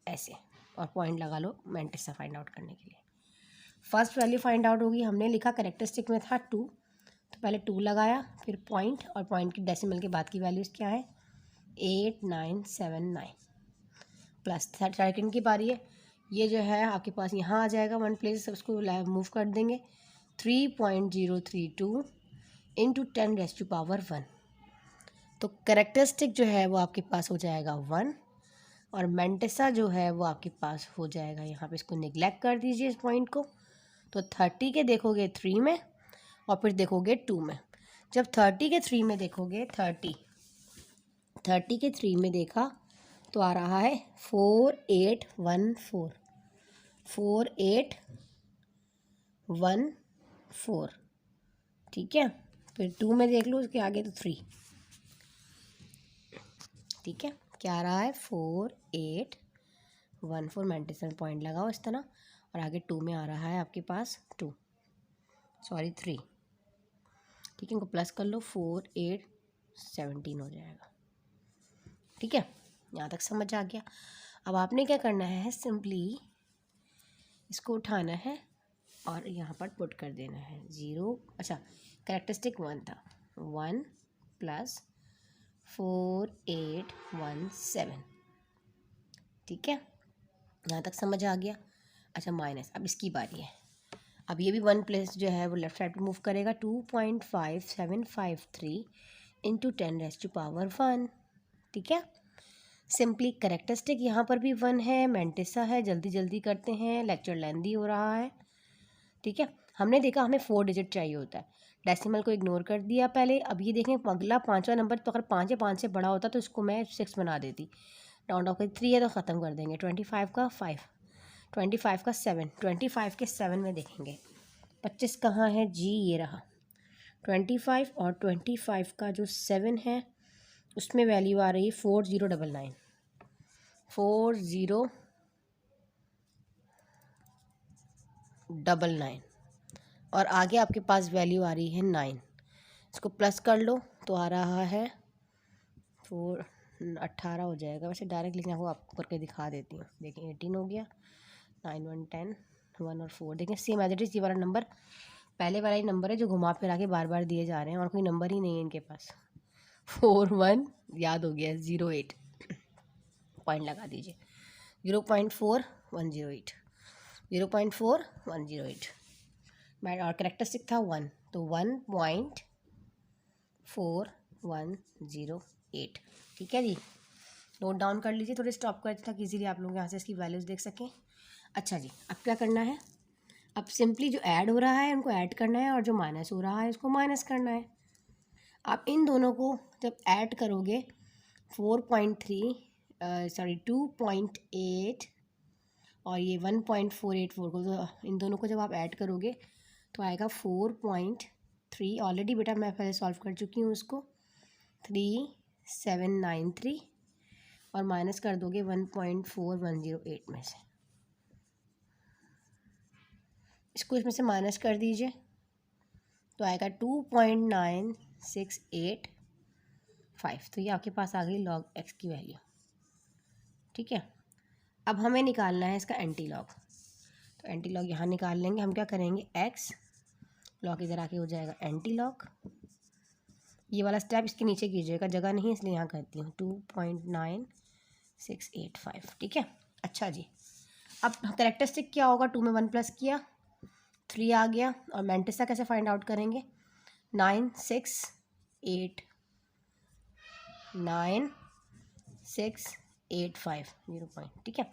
ऐसे, और पॉइंट लगा लो मैंटिसा फाइंड आउट करने के लिए। फर्स्ट वैल्यू फाइंड आउट होगी, हमने लिखा कैरेक्टरिस्टिक में था 2, तो पहले 2 लगाया, फिर पॉइंट, और पॉइंट की डेसिमल के बाद की वैल्यूज़ क्या है 8979, प्लस सेकंड की बारी है। ये जो है आपके पास यहाँ आ जाएगा 1 प्लेस, उसको मूव कर देंगे 3.032 इंटू 10⁻1। तो कैरेक्टरिस्टिक जो है वो आपके पास हो जाएगा 1, और मैंटिसा जो है वो आपके पास हो जाएगा, यहाँ पे इसको निगलेक्ट कर दीजिए इस पॉइंट को। तो 30 के देखोगे 3 में, और फिर देखोगे 2 में। जब 30 के 3 में देखोगे, 30 के 3 में देखा तो आ रहा है 4814, 4814। ठीक है, फिर 2 में देख लो, उसके आगे तो 3। ठीक है, क्या आ रहा है 4814, मैंटिसा पॉइंट लगाओ इस तरह, और आगे 2 में आ रहा है आपके पास 3। ठीक है, इनको प्लस कर लो 4817 हो जाएगा। ठीक है, यहाँ तक समझ आ गया। अब आपने क्या करना है, सिंपली इसको उठाना है और यहाँ पर पुट कर देना है 0। अच्छा, कैरेक्टरिस्टिक 1 था, 1 प्लस 4817। ठीक है, यहाँ तक समझ आ गया। अच्छा, माइनस, अब इसकी बारी है। अब ये भी 1 प्लेस जो है वो लेफ्ट साइड पे मूव करेगा, 2.5753 इंटू 10⁻1। ठीक है, सिंपली कैरेक्टरिस्टिक यहाँ पर भी 1 है, मैंटिसा है, जल्दी जल्दी करते हैं, लेक्चर लेंदी हो रहा है। ठीक है, हमने देखा हमें 4 डिजिट चाहिए होता है, डेसिमल को इग्नोर कर दिया पहले। अब ये देखें अगला 5वां नंबर, तो अगर 5 या 5 से बड़ा होता तो इसको मैं 6 बना देती, राउंड ऑफ 3 है तो ख़त्म कर देंगे। 25 का 5, 25 का 7, 25 के 7 में देखेंगे 25 कहाँ है जी, ये रहा 25, और 25 का जो 7 है उसमें वैल्यू आ रही है 4099, 4099, और आगे आपके पास वैल्यू आ रही है 9। इसको प्लस कर लो तो आ रहा है 18 हो जाएगा। वैसे डायरेक्ट लिखने को आपको करके दिखा देती हूँ। देखिए 18 हो गया, 9 1 10, 1 और 4 देखें सेम एज इट इज़। ये वाला नंबर पहले वाला ही नंबर है जो घुमा फिरा के बार बार दिए जा रहे हैं, और कोई नंबर ही नहीं है इनके पास। 41 याद हो गया, 08 पॉइंट लगा दीजिए, 0.4108, 0.4108। और करेक्टरिस्टिक था 1, तो 1.4108। ठीक है जी, नोट डाउन कर लीजिए, थोड़े स्टॉप कर ताकि इजीली आप लोग यहाँ से इसकी वैल्यूज़ देख सकें। अच्छा जी, अब क्या करना है, अब सिंपली जो ऐड हो रहा है उनको ऐड करना है, और जो माइनस हो रहा है उसको माइनस करना है। आप इन दोनों को जब ऐड करोगे 2.8 और ये 1.484 को, तो इन दोनों को जब आप ऐड करोगे तो आएगा 4.3। ऑलरेडी बेटा मैं पहले सॉल्व कर चुकी हूँ उसको, 3793, और माइनस कर दोगे 1.4108 में से। इसको इसमें से माइनस कर दीजिए तो आएगा 2.9685। तो ये आपके पास आ गई लॉग एक्स की वैल्यू। ठीक है, अब हमें निकालना है इसका एंटी लॉग। तो एंटी लॉग यहाँ निकाल लेंगे। हम क्या करेंगे, एक्स लॉग इधर आके हो जाएगा एंटी लॉग। ये वाला स्टेप इसके नीचे कीजिएगा, जगह नहीं इसलिए यहाँ करती हूँ। 2.9685। ठीक है, अच्छा जी। अब कैरेक्टरिस्टिक क्या होगा, 2 में 1 प्लस किया 3 आ गया। और मैंटिसा कैसे फाइंड आउट करेंगे, 9685 0 पॉइंट। ठीक है,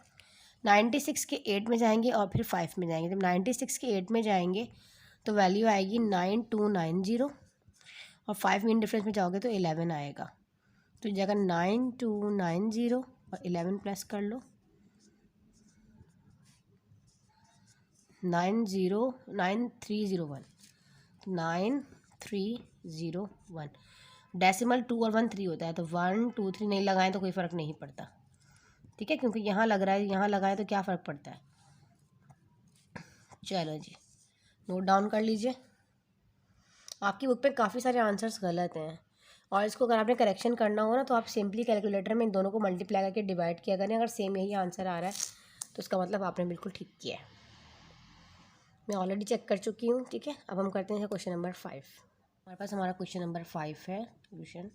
96 के 8 में जाएंगे और फिर 5 में जाएंगे। जब 96 के 8 में जाएंगे तो वैल्यू आएगी 9290 और 5 मिनट डिफरेंस में जाओगे तो 11 आएगा। तो जगह 9290 और 11 प्लस कर लो 9301 9301। डेसिमल 2 और 1 3 होता है, तो 1 2 3 नहीं लगाएं तो कोई फ़र्क नहीं पड़ता। ठीक है, क्योंकि यहाँ लग रहा है, यहाँ लगाएं तो क्या फ़र्क पड़ता है। चलो जी, नोट डाउन कर लीजिए। आपकी बुक पे काफ़ी सारे आंसर्स गलत हैं, और इसको अगर आपने करेक्शन करना हो ना तो आप सिंपली कैलकुलेटर में इन दोनों को मल्टीप्लाई करके डिवाइड किया करें। अगर सेम यही आंसर आ रहा है तो इसका मतलब आपने बिल्कुल ठीक किया है। मैं ऑलरेडी चेक कर चुकी हूँ। ठीक है, अब हम करते हैं क्वेश्चन नंबर 5। हमारे पास हमारा क्वेश्चन नंबर 5 है सोल्यूशन।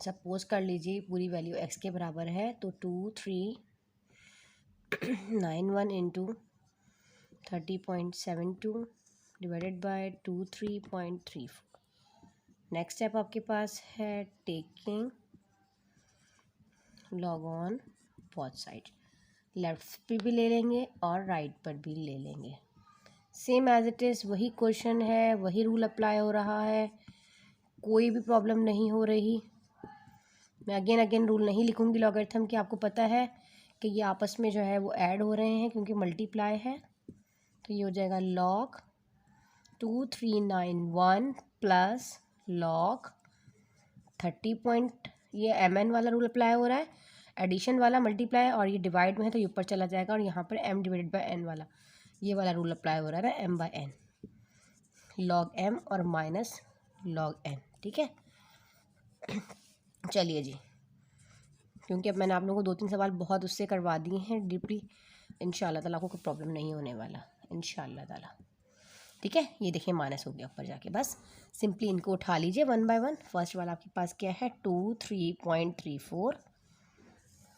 सपोज कर लीजिए पूरी वैल्यू x के बराबर है, तो 2391 into 30.72 divided by 23.34। Next step आपके पास है taking log on both side. Left पे भी ले लेंगे और राइट पर भी ले लेंगे। सेम एज इट इज़ वही क्वेश्चन है, वही रूल अप्लाई हो रहा है, कोई भी प्रॉब्लम नहीं हो रही। मैं अगेन रूल नहीं लिखूंगी लॉगरिथम की। आपको पता है कि ये आपस में जो है वो ऐड हो रहे हैं क्योंकि मल्टीप्लाई है। तो ये हो जाएगा लॉग 2391 प्लस लॉग 30. ये mn वाला रूल अप्लाई हो रहा है, एडिशन वाला मल्टीप्लाई, और ये डिवाइड में है तो ये ऊपर चला जाएगा, और यहाँ पर m डिवाइडेड बाय n वाला ये वाला रूल अप्लाई हो रहा है ना, m by n, log m और माइनस लॉग n। ठीक है, चलिए जी, क्योंकि अब मैंने आप लोगों को 2-3 सवाल बहुत उससे करवा दिए हैं डीपली, इंशाल्लाह ताला आपको कोई प्रॉब्लम नहीं होने वाला इंशाल्लाह ताला। ठीक है, ये देखिए माइनस हो गया ऊपर जाके। बस सिंपली इनको उठा लीजिए 1 बाय 1। फर्स्ट वाला आपके पास क्या है 23.34,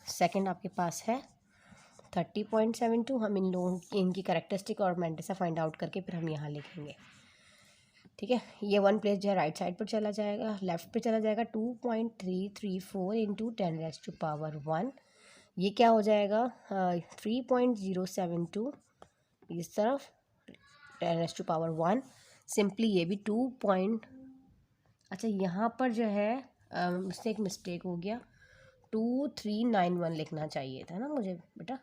सेकंड आपके पास है 30.72। हम इन लोगों की इनकी कैरेक्टरिस्टिक और मैंटिसा फाइंड आउट करके फिर हम यहाँ लिखेंगे। ठीक है, ये 1 प्लेस जो है राइट साइड पर चला जाएगा, लेफ्ट पे चला जाएगा। 2.334 इंटू 10⁻1। ये क्या हो जाएगा 3.072 इस तरफ 10⁻1। सिंपली ये भी 2. अच्छा, यहाँ पर जो है मुझसे एक मिस्टेक हो गया, 2391 लिखना चाहिए था ना मुझे बेटा,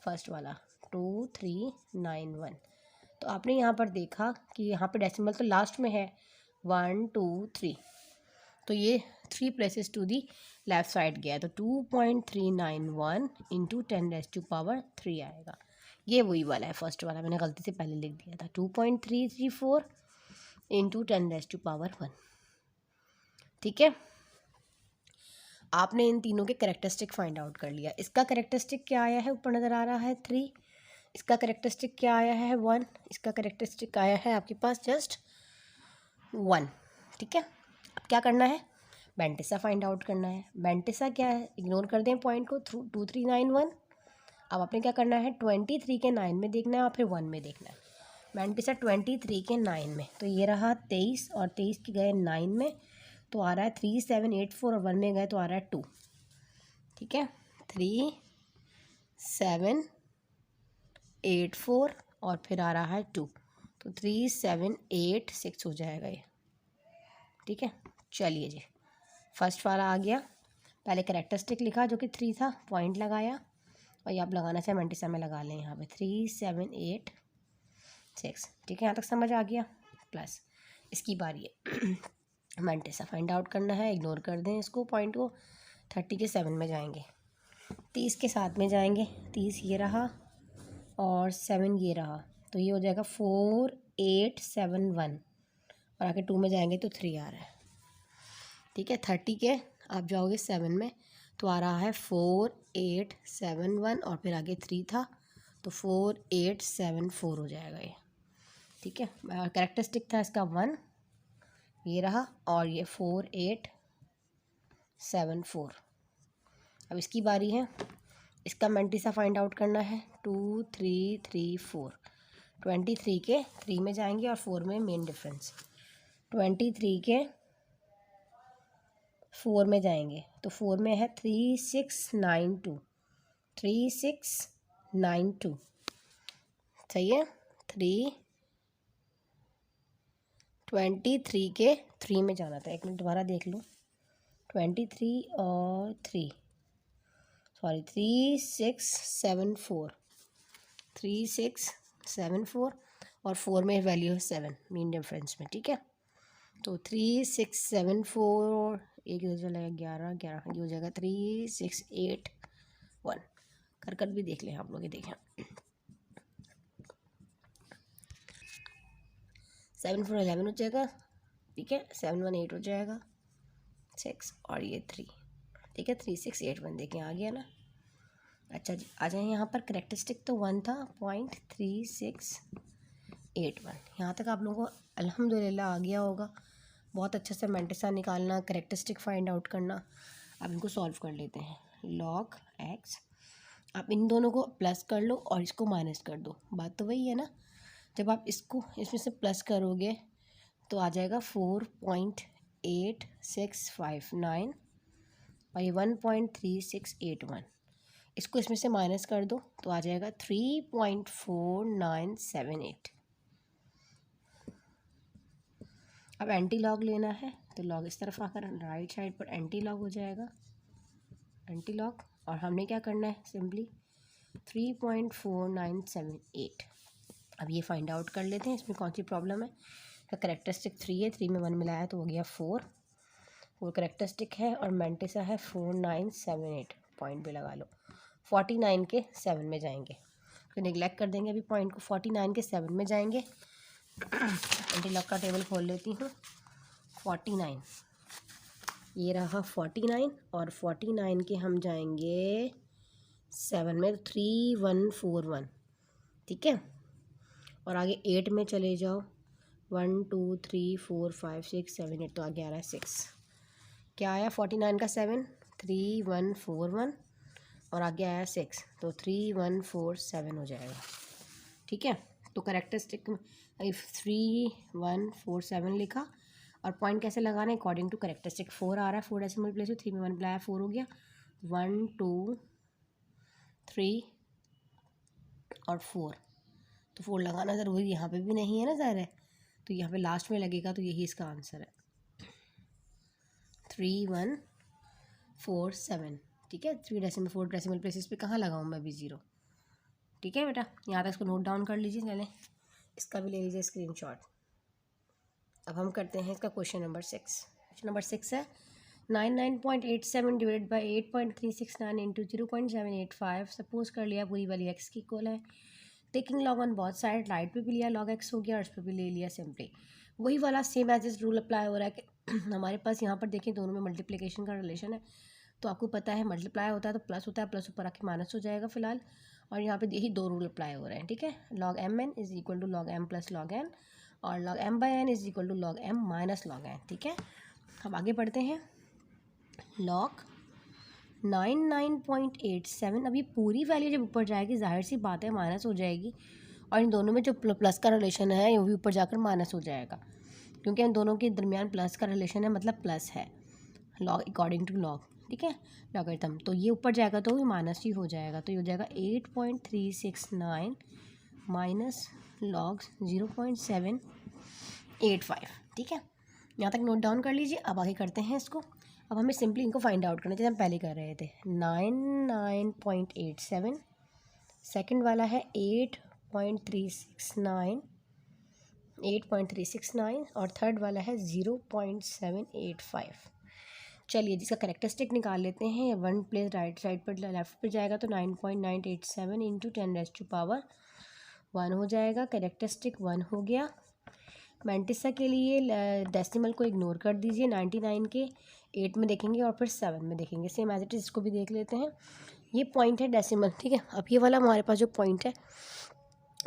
फर्स्ट वाला 2391। तो आपने यहाँ पर देखा कि यहाँ पर डेसिमल तो लास्ट में है 1 2 3, तो ये 3 places to the left side गया, तो 2.391 इंटू 10⁻3 आएगा। ये वही वाला है फर्स्ट वाला, मैंने गलती से पहले लिख दिया था 2.334 इंटू 10⁻1। ठीक है, आपने इन तीनों के कैरेक्टरिस्टिक फाइंड आउट कर लिया। इसका कैरेक्टरिस्टिक क्या आया है, ऊपर नज़र आ रहा है 3। इसका कैरेक्टरिस्टिक क्या आया है 1। इसका कैरेक्टरिस्टिक आया है आपके पास जस्ट 1। ठीक है, अब क्या करना है, मैंटिसा फाइंड आउट करना है। मैंटिसा क्या है, इग्नोर कर दें पॉइंट को, 2391। अब आपने क्या करना है 23 के 9 में देखना है और फिर 1 में देखना है। मैंटिसा 23 के 9 में, तो ये रहा 23 और 23 के गए 9 में तो आ रहा है 3784, और 1 में गए तो आ रहा है 2। ठीक है, 3784 और फिर आ रहा है 2, तो 3786 हो जाएगा ये। ठीक है, चलिए जी, फर्स्ट वाला आ गया। पहले कैरेक्टरिस्टिक लिखा जो कि 3 था, पॉइंट लगाया, और ये आप लगाना चाहे मैंटिसा में लगा लें यहाँ पे 3786। ठीक है, यहाँ तक समझ आ गया। प्लस इसकी बारी है मैंटिसा फाइंड आउट करना है, इग्नोर कर दें इसको पॉइंट को। 30 के 7 में जाएंगे, 30 के 7 में जाएंगे, 30 ये रहा और 7 ये रहा, तो ये हो जाएगा 4 8 7 1 और आगे 2 में जाएंगे तो 3 आ रहा है। ठीक है, 30 के आप जाओगे 7 में तो आ रहा है 4 8 7 1 और फिर आगे 3 था तो 4 8 7 4 हो जाएगा ये। ठीक है, कैरेक्टरिस्टिक था इसका 1 ये रहा और ये 4 8 7 4। अब इसकी बारी है, इसका मैंटिसा फाइंड आउट करना है। 2 3 3 4, 23 के 3 में जाएंगे और 4 में मेन डिफरेंस, 23 के 4 में जाएंगे तो 4 में है 3 6 9 2, 3 6 9 2 सही है। 23 के 3 में जाना था, एक मिनट दोबारा देख लो, 23 और 3 6 7 4, 3 6 7 4 और 4 में वैल्यू है 7 मीन डिफरेंस में। ठीक है, तो 3 6 7 4 एक इधर चला गया 11 11, ये हो जाएगा 3 6 8 1। कर भी देख लें आप लोग, ये देखें 7 4 11 हो जाएगा। ठीक है, 7 1 8 हो जाएगा 6 और ये 3। ठीक है, 3 6 8 1 देखें आ गया ना। अच्छा जी, आ जाए यहाँ पर। करेक्टरिस्टिक तो 1 था, 0.3681। यहाँ तक आप लोगों को अल्हम्दुलिल्लाह आ गया होगा। बहुत अच्छे से मैंटिसा निकालना, करेक्टरिस्टिक फाइंड आउट करना। अब इनको सॉल्व कर लेते हैं। log x, आप इन दोनों को प्लस कर लो और इसको माइनस कर दो, बात तो वही है ना। जब आप इसको इसमें से प्लस करोगे तो आ जाएगा 4.8659 और ये 1.3681। इसको इसमें से माइनस कर दो तो आ जाएगा 3.4978। अब एंटी लॉग लेना है तो लॉग इस तरफ आकर राइट साइड पर एंटी लॉग हो जाएगा, एंटी लॉग। और हमने क्या करना है, सिंपली 3.4978। अब ये फाइंड आउट कर लेते हैं इसमें कौन सी प्रॉब्लम है। तो करेक्टरिस्टिक 3 है, 3 में 1 मिलाया तो हो गया 4 करेक्टरिस्टिक है और मैंटिसा है 4978, पॉइंट भी लगा लो। 49 के 7 में जाएंगे, तो निगलेक्ट कर देंगे अभी पॉइंट को। 49 के 7 में जाएंगे, एंटी लॉग का टेबल खोल लेती हूँ। 49 ये रहा 49 और 49 के हम जाएंगे 7 में, 3141। ठीक है, और आगे 8 में चले जाओ, 1 2 3 4 5 6 7 8, तो आगे आ रहा है 6। क्या आया 49 का 7, 3141 और आगे आया 6, तो 3147 हो जाएगा। ठीक है, तो करेक्टरिस्टिक 3147 लिखा और पॉइंट कैसे लगाना है, अकॉर्डिंग टू करेक्टरिस्टिक। 4 आ रहा है, 4 डेसिमल प्लेस में, 3 में 1 मिलाया 4 हो गया, 1 2 3 और 4, तो 4 लगाना ज़रूरी यहाँ पे भी नहीं है ना ज़ाहिर है, तो यहाँ पे लास्ट में लगेगा, तो यही इसका आंसर है 3147। ठीक है, 3 डेसिमल 4 डेसिमल प्लेसेस पे कहाँ लगाऊँ मैं भी 0। ठीक है बेटा, यहाँ तक इसको नोट डाउन कर लीजिए। चलें, इसका भी ले लीजिए स्क्रीनशॉट। अब हम करते हैं इसका क्वेश्चन नंबर 6। क्वेश्चन नंबर 6 है 99.87 डिवाइडेड बाई 8.369 इंटू 0.785। सपोज कर लिया पूरी वाली एक्स की इक्वल है। टेकिंग लॉग ऑन बहुत साइड, राइट पे भी लिया लॉग एक्स हो गया और इस पर भी ले लिया सिंपली। वही वाला सेम एज इस रूल अप्लाई हो रहा है कि हमारे पास यहाँ पर देखिए दोनों में मल्टीप्लिकेशन का रिलेशन है, तो आपको पता है मल्टीप्लाई होता है तो प्लस होता है, प्लस ऊपर आके माइनस हो जाएगा फिलहाल। और यहाँ पे यही 2 रूल अप्लाई हो रहे हैं। ठीक है, log M N is equal to log M plus log N और log M by N is equal to log M minus log N. ठीक है, अब आगे बढ़ते हैं। लॉग 99.87, अब ये पूरी वैल्यू जब ऊपर जाएगी जाहिर सी बात है माइनस हो जाएगी, और इन दोनों में जो प्लस का रिलेशन है वो भी ऊपर जाकर माइनस हो जाएगा, क्योंकि इन दोनों के दरमियान प्लस का रिलेशन है, मतलब प्लस है लॉग अकॉर्डिंग टू लॉग। ठीक है, लॉगरिथम, तो ये ऊपर जाएगा तो भी माइनस ही हो जाएगा, तो ये हो जाएगा 8.369 माइनस लॉग 0.785। ठीक है, यहाँ तक नोट डाउन कर लीजिए। अब आगे करते हैं इसको। अब हमें सिंपली इनको फाइंड आउट करना, जैसे हम पहले कर रहे थे। 99.87, सेकंड वाला है 8.369 और थर्ड वाला है 0.785। चलिए जिसका करेक्टरिस्टिक निकाल लेते हैं। 1 प्लेस राइट साइड पर लेफ्ट पर जाएगा तो 9.987 इंटू 10⁻1 हो जाएगा। करेक्टरिस्टिक 1 हो गया। मैंटिसा के लिए डेसिमल को इग्नोर कर दीजिए। 99 के 8 में देखेंगे और फिर 7 में देखेंगे। सेम एज इट इज़ इसको भी देख लेते हैं। ये पॉइंट है डेसिमल, ठीक है। अब ये वाला हमारे पास जो पॉइंट है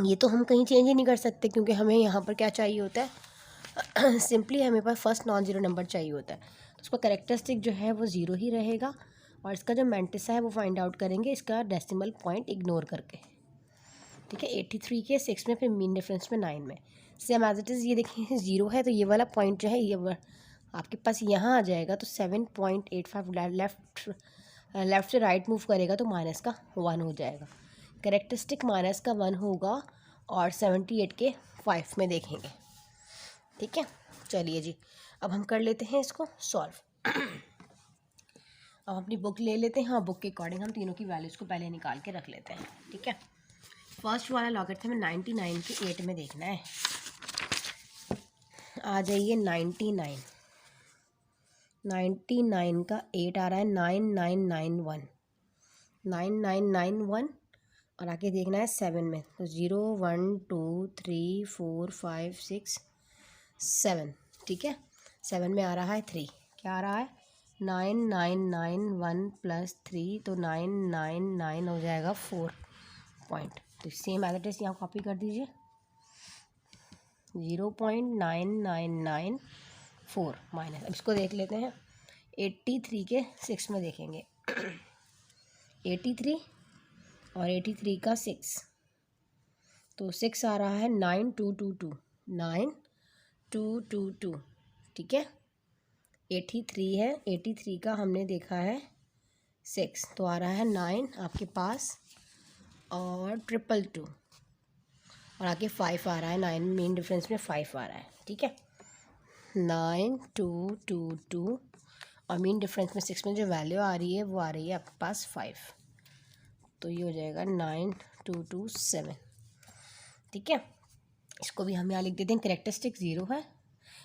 ये तो हम कहीं चेंज ही नहीं कर सकते, क्योंकि हमें यहाँ पर क्या चाहिए होता है सिंपली हमें पास फर्स्ट नॉन ज़ीरो नंबर चाहिए होता है। तो उसका करेक्टरिस्टिक जो है वो 0 ही रहेगा और इसका जो मैंटिसा है वो फाइंड आउट करेंगे इसका डेसिमल पॉइंट इग्नोर करके, ठीक है। 83 के 6 में, फिर मीन डिफरेंस में 9 में। सेम एज इट इज़ ये देखिए 0 है तो ये वाला पॉइंट जो है ये आपके पास यहाँ आ जाएगा। तो 7.85 लेफ़्ट से राइट मूव करेगा तो माइनस का 1 हो जाएगा। करेक्टरिस्टिक माइनस का 1 होगा और 78 के 5 में देखेंगे, ठीक है। चलिए जी अब हम कर लेते हैं इसको सॉल्व। अब अपनी बुक ले लेते हैं। हाँ, बुक के अकॉर्डिंग हम तीनों की वैल्यूज़ को पहले निकाल के रख लेते हैं, ठीक है। फर्स्ट वाला लॉगरिथम 99 के 8 में देखना है। आ जाइए 99 का 8 आ रहा है 9991 और आगे देखना है 7 में। तो 0 1 2 3 4 5 6 7, ठीक है। 7 में आ रहा है 3। क्या आ रहा है 9991 प्लस 3, तो 999 हो जाएगा 4 पॉइंट। तो सेम एज इट इज़ यहाँ कॉपी कर दीजिए। 0.9994 माइनस, अब इसको देख लेते हैं। 83 के 6 में देखेंगे 83 और 83 का 6, तो 6 आ रहा है 9222, ठीक है। 83 है, 83 का हमने देखा है 6, तो आ रहा है 9 आपके पास और 222 और आगे 5 आ रहा है। 9 मेन डिफरेंस में 5 आ रहा है, ठीक है। 9222 और मेन डिफरेंस में 6 में जो वैल्यू आ रही है वो आ रही है आपके पास 5, तो ये हो जाएगा 9227, ठीक है। इसको भी हम यहाँ लिख देते हैं। करेक्टरिस्टिक 0 है।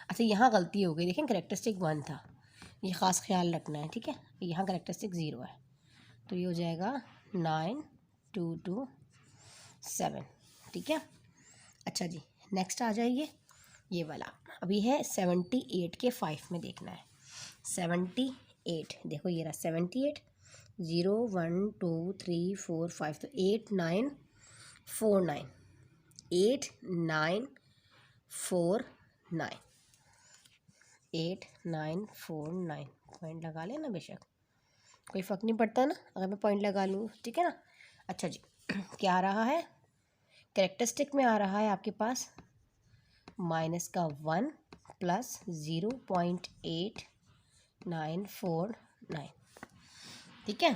अच्छा यहाँ गलती हो गई, देखें करेक्टरिस्टिक 1 था, ये ख़ास ख्याल रखना है, ठीक है। यहाँ करेक्टरिस्टिक 0 है तो ये हो जाएगा 9227, ठीक है। अच्छा जी नेक्स्ट आ जाइए ये वाला। अभी है 78 के 5 में देखना है। 78 देखो ये रहा 78, 0 1 2 3 4 5, तो 8949 8949 पॉइंट लगा लेना, बेशक कोई फ़र्क नहीं पड़ता ना अगर मैं पॉइंट लगा लूँ, ठीक है ना। अच्छा जी क्या आ रहा है करेक्टरिस्टिक में आ रहा है आपके पास माइनस का 1 प्लस 0.8949, ठीक है।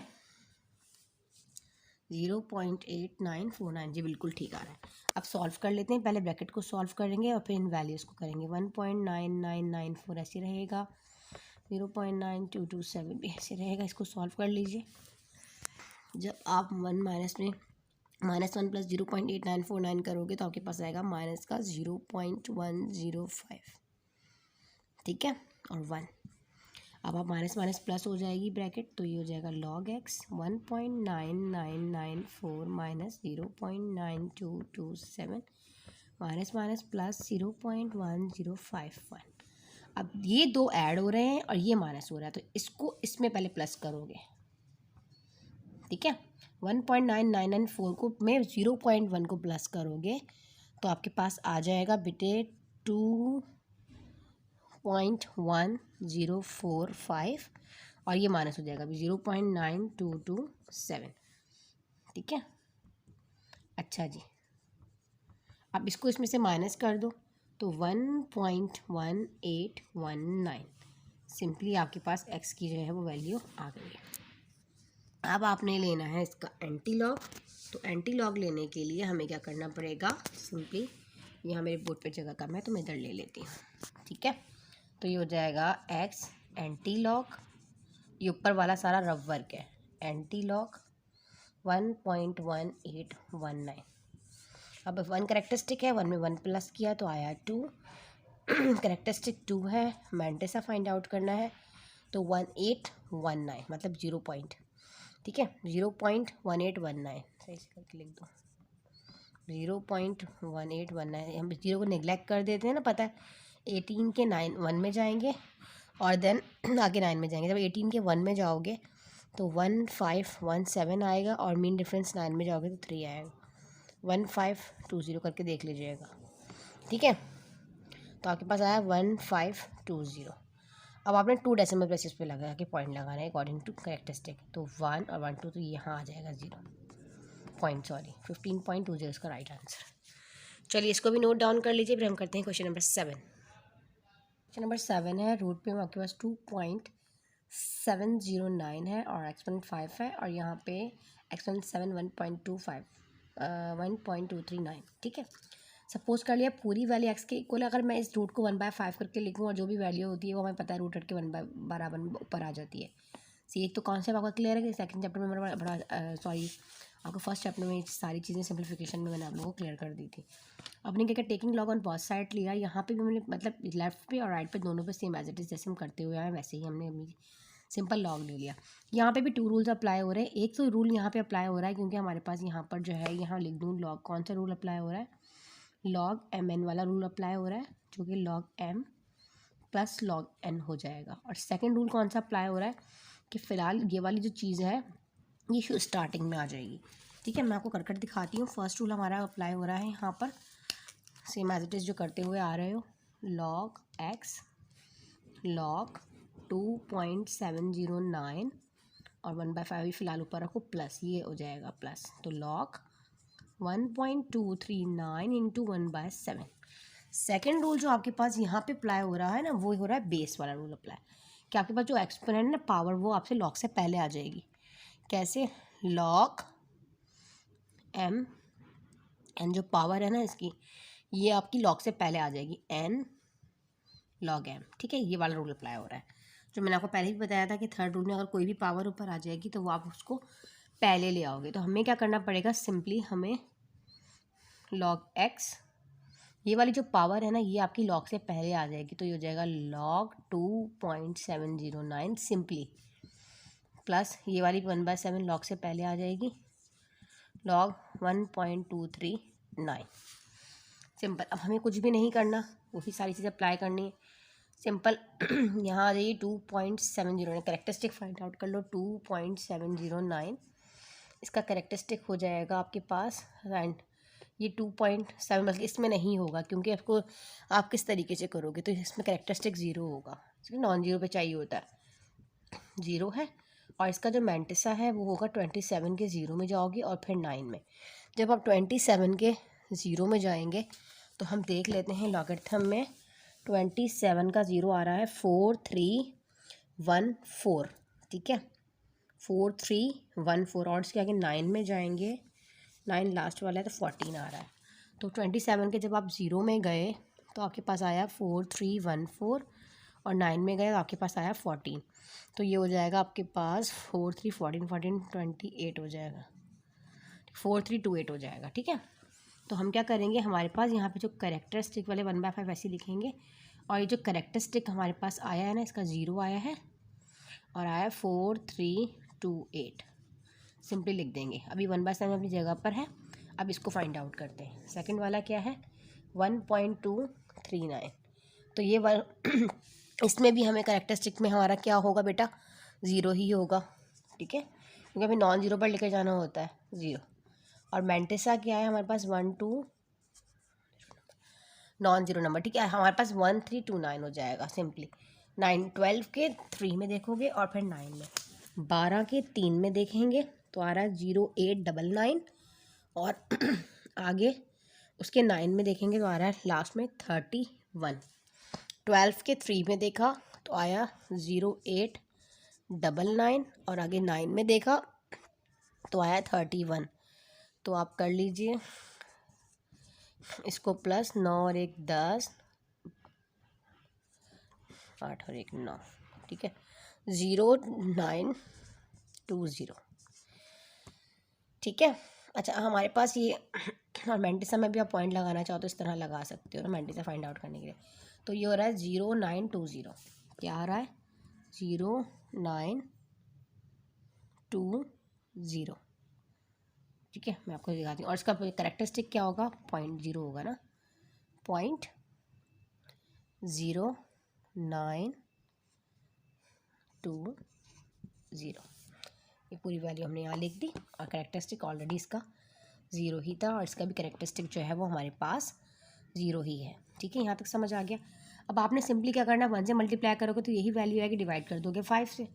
0.8949 जी बिल्कुल ठीक आ रहा है। अब सॉल्व कर लेते हैं। पहले ब्रैकेट को सॉल्व करेंगे और फिर इन वैल्यूज़ को करेंगे। 1.9994 ऐसे रहेगा, 0.9227 भी ऐसे रहेगा। इसको सॉल्व कर लीजिए। जब आप 1 माइनस में -1 प्लस 0.8949 करोगे तो आपके पास आएगा माइनस का 0.105, ठीक है, और 1। अब आप माइनस माइनस प्लस हो जाएगी ब्रैकेट, तो ये हो जाएगा log x 1.9994 minus 0.9227 minus minus plus 0.1051। अब ये दो ऐड हो रहे हैं और ये माइनस हो रहा है, तो इसको इसमें पहले प्लस करोगे, ठीक है। 1.9994 को में 0.1 को प्लस करोगे तो आपके पास आ जाएगा बेटे 2.1045 और ये माइनस हो जाएगा अभी 0.9227, ठीक है। अच्छा जी अब इसको इसमें से माइनस कर दो तो 1.1819 सिंपली आपके पास x की जो है वो वैल्यू आ गई है। अब आपने लेना है इसका एंटी लॉग। तो एंटी लॉग लेने के लिए हमें क्या करना पड़ेगा, सिंपली यहाँ मेरे बोर्ड पे जगह कम है तो मैं इधर ले लेती हूँ, ठीक है। तो ये हो जाएगा x एंटी लॉग, ये ऊपर वाला सारा रफ वर्क है, एंटी लॉग 1.1819। अब 1 करेक्टरिस्टिक है, 1 में 1 प्लस किया तो आया 2 करेक्टरिस्टिक 2 है, मैंटिसा फाइंड आउट करना है। तो 1819 मतलब 0 पॉइंट, ठीक है, 0.1819 सही से करके लिख दो, 0.1819। हम जीरो को निगलेक्ट कर देते हैं ना, पता है 18 के 9 1 में जाएंगे और देन आगे 9 में जाएंगे। जब 18 के 1 में जाओगे तो 1517 आएगा और मीन डिफरेंस 9 में जाओगे तो 3 आएगा, 1520 करके देख लीजिएगा, ठीक है। तो आपके पास आया 1520। अब आपने 2 डेसिमल प्लेसेस पे लगा के पॉइंट लगाना है अकॉर्डिंग टू कैरेक्टरिस्टिक, तो 1 और 1 2 तो यहाँ आ जाएगा 0 पॉइंट, सॉरी 15.20 इसका राइट आंसर। चलिए इसको भी नोट डाउन कर लीजिए, फिर हम करते हैं क्वेश्चन नंबर 7। क्वेश्चन नंबर 7 है, रूट पे आपके पास 2.709 है और एक्सपोनेंट 5 है और यहाँ पे एक्सपोनेंट 7 1.25 1.239, ठीक है। सपोज कर लिया पूरी वैल्यू एक्स के इक्वल, अगर मैं इस रूट को 1/5 करके लिखूँ और जो भी वैल्यू होती है वो हमें पता है रूट के 1 बराबर ऊपर आ जाती है। सी एक तो कॉन्सेप्ट आपका क्लियर है कि सेकंड चैप्टर में मेरा बड़ा सॉरी आपको फर्स्ट चैप्टर में सारी चीज़ें सिंप्लीफिकेशन में मैंने आप लोगों को क्लियर कर दी थी। अपने क्या क्या taking log on both side लिया, यहाँ पे भी मैंने मतलब लेफ्ट पे और राइट पे दोनों पे सेम एज इट इज़ जैसे हम करते हुए आए वैसे ही हमने अपनी सिंपल लॉग ले लिया। यहाँ पे भी 2 रूल्स अप्लाई हो रहे हैं। एक तो रूल यहाँ पे अप्लाई हो रहा है क्योंकि हमारे पास यहाँ पर जो है, यहाँ लिख दूँ लॉग, कौन सा रूल अप्लाई हो रहा है, लॉग एम एन वाला रूल अप्लाई हो रहा है जो कि log M plus log N हो जाएगा। और सेकेंड रूल कौन सा अप्लाई हो रहा है कि फ़िलहाल ये वाली जो चीज़ है ये स्टार्टिंग में आ जाएगी, ठीक है। मैं आपको कर दिखाती हूँ। फर्स्ट रूल हमारा अप्लाई हो रहा है यहाँ पर सेम एज इट इज़ जो करते हुए आ रहे हो, लॉग एक्स लॉग 2.709 और 1/5 फ़िलहाल ऊपर रखो प्लस, ये हो जाएगा प्लस, तो लॉग 1.239 इंटू 1/7। सेकेंड रूल जो आपके पास यहाँ पे अप्लाई हो रहा है ना, वो हो रहा है बेस वाला रूल अप्लाई, कि आपके पास जो एक्सपोनेंट है ना पावर वो आपसे लॉग से पहले आ जाएगी। कैसे, लॉग एम एन जो पावर है ना इसकी, ये आपकी लॉग से पहले आ जाएगी, एन लॉग एम, ठीक है। ये वाला रूल अप्लाई हो रहा है जो मैंने आपको पहले ही बताया था कि थर्ड रूल में अगर कोई भी पावर ऊपर आ जाएगी तो वो आप उसको पहले ले आओगे। तो हमें क्या करना पड़ेगा, सिंपली हमें लॉग एक्स, ये वाली जो पावर है ना ये आपकी लॉग से पहले आ जाएगी, तो ये हो जाएगा लॉग 2.709 सिंपली, प्लस ये वाली 1/7 लॉग से पहले आ जाएगी, लॉग 1.239 सिंपल। अब हमें कुछ भी नहीं करना, वही सारी चीज़ें अप्लाई करनी है सिंपल। यहाँ आ जाइए 2.709 करेक्टरिस्टिक फाइंड आउट कर लो, 2.709 इसका करेक्टरिस्टिक हो जाएगा आपके पास, एंड ये 2.7 बल्कि इसमें नहीं होगा क्योंकि आपको आप किस तरीके से करोगे तो इसमें करेक्टरिस्टिक 0 होगा, नॉन जीरो पे चाहिए होता है, 0 है। और इसका जो मैंटिसा है वो होगा 27 के 0 में जाओगी और फिर 9 में। जब आप 27 के 0 में जाएंगे तो हम देख लेते हैं लॉगरिथम में 27 का 0 आ रहा है 4314, ठीक है, 4314 और इसके आगे 9 में जाएंगे, 9 लास्ट वाला है तो 14 आ रहा है। तो 27 के जब आप 0 में गए तो आपके पास आया 4314 और 9 में गए तो आपके पास आया 14, तो ये हो जाएगा आपके पास 43 14 14 28 हो जाएगा, 4328 हो जाएगा, ठीक है। तो हम क्या करेंगे, हमारे पास यहाँ पे जो करेक्टरिस्टिक वाले 1/5 ऐसे लिखेंगे और ये जो करेक्टरिस्टिक हमारे पास आया है ना इसका 0 आया है और आया 4328 सिंपली लिख देंगे। अभी 1/7 अपनी जगह पर है, अब इसको फाइंड आउट करते हैं। सेकंड वाला क्या है 1.239, तो ये इसमें भी हमें करेक्टरिस्टिक में हमारा क्या होगा बेटा 0 ही होगा, ठीक है, क्योंकि अभी नॉन जीरो पर लेकर जाना होता है 0। और मैंटिसा क्या है हमारे पास 12 नॉन जीरो नंबर, ठीक है, हमारे पास 1329 हो जाएगा सिंपली। 12 के 3 में देखोगे और फिर 9 में, 12 के 3 में देखेंगे तो आ रहा है 0899 और आगे उसके 9 में देखेंगे तो आ रहा है लास्ट में 31। 12 के 3 में देखा तो आया 0899 और आगे 9 में देखा तो आया 31। तो आप कर लीजिए इसको प्लस 9 और 1 10, 8 और 1 9, ठीक है, 0920, ठीक है। अच्छा हमारे पास ये और मैंटिसा में भी आप पॉइंट लगाना चाहो तो इस तरह लगा सकते हो ना मैंटिसा फाइंड आउट करने के लिए। तो ये हो रहा है 0920, क्या आ रहा है 0.09220। ठीक है, मैं आपको दिखाती हूँ। और इसका कैरेक्टरिस्टिक क्या होगा, 0.0 होगा ना, 0.0920। ये पूरी वैल्यू हमने यहाँ लिख दी और कैरेक्टरिस्टिक ऑलरेडी इसका 0 ही था और इसका भी कैरेक्टरिस्टिक जो है वो हमारे पास 0 ही है। ठीक है, यहाँ तक समझ आ गया। अब आपने सिंपली क्या करना है, 1 से मल्टीप्लाई करोगे तो यही वैल्यू आएगी, डिवाइड कर दोगे 5 से।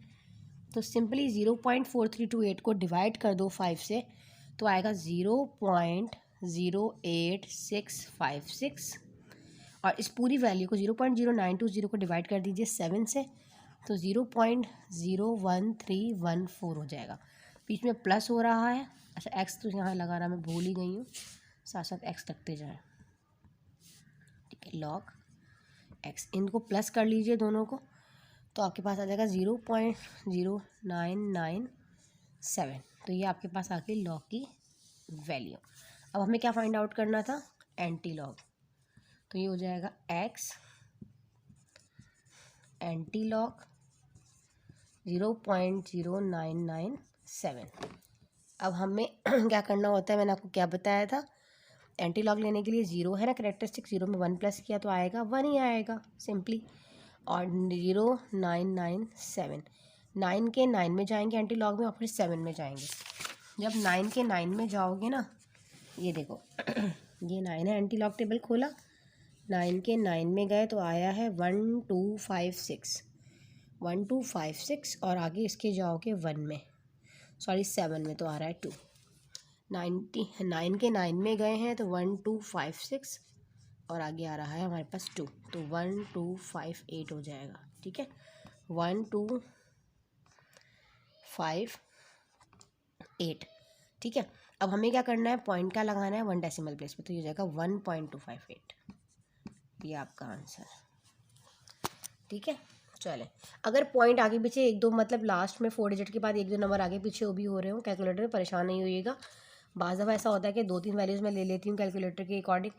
तो सिंपली 0.4328 को डिवाइड कर दो 5 से तो आएगा 0.08656। और इस पूरी वैल्यू को 0.0920 को डिवाइड कर दीजिए 7 से तो 0.01314 हो जाएगा। बीच में प्लस हो रहा है, अच्छा एक्स तो यहाँ लगाना मैं भूल ही गई हूँ, साथ साथ एक्स लगते जाएँ। ठीक है, लॉग एक्स, इनको प्लस कर लीजिए दोनों को तो आपके पास आ जाएगा 0.0997। तो ये आपके पास आ गई लॉग की वैल्यू। अब हमें क्या फाइंड आउट करना था, एंटी लॉग। तो ये हो जाएगा एक्स एंटी लॉग 0.0997। अब हमें क्या करना होता है, मैंने आपको क्या बताया था, एंटी लॉग लेने के लिए 0 है ना कैरेक्टरिस्टिक, 0 में 1 प्लस किया तो आएगा 1 ही आएगा सिंपली। और 0.997, 9 के 9 में जाएंगे एंटी लॉग में और फिर 7 में जाएंगे। जब 9 के 9 में जाओगे ना, ये देखो ये 9 है, एंटी लॉग टेबल खोला, 9 के 9 में गए तो आया है 1256 और आगे इसके जाओगे 1 में, सॉरी 7 में तो आ रहा है 2। 9 के 9 में गए हैं तो 1256 और आगे आ रहा है हमारे पास 2, तो 1258 हो जाएगा। ठीक है, 1258। ठीक है, अब हमें क्या करना है, पॉइंट का लगाना है 1 डेसिमल प्लेस पे, तो ये हो जाएगा 1.258। ये आपका आंसर है। ठीक है, चले, अगर पॉइंट आगे पीछे एक दो, मतलब लास्ट में 4 डिजिट के बाद एक दो नंबर आगे पीछे वो भी हो रहे हो कैलकुलेटर में, परेशान नहीं होइएगा। बाज़ दफ़ा ऐसा होता है कि 2-3 वैल्यूज़ मैं ले लेती हूँ कैलकुलेटर के अकॉर्डिंग,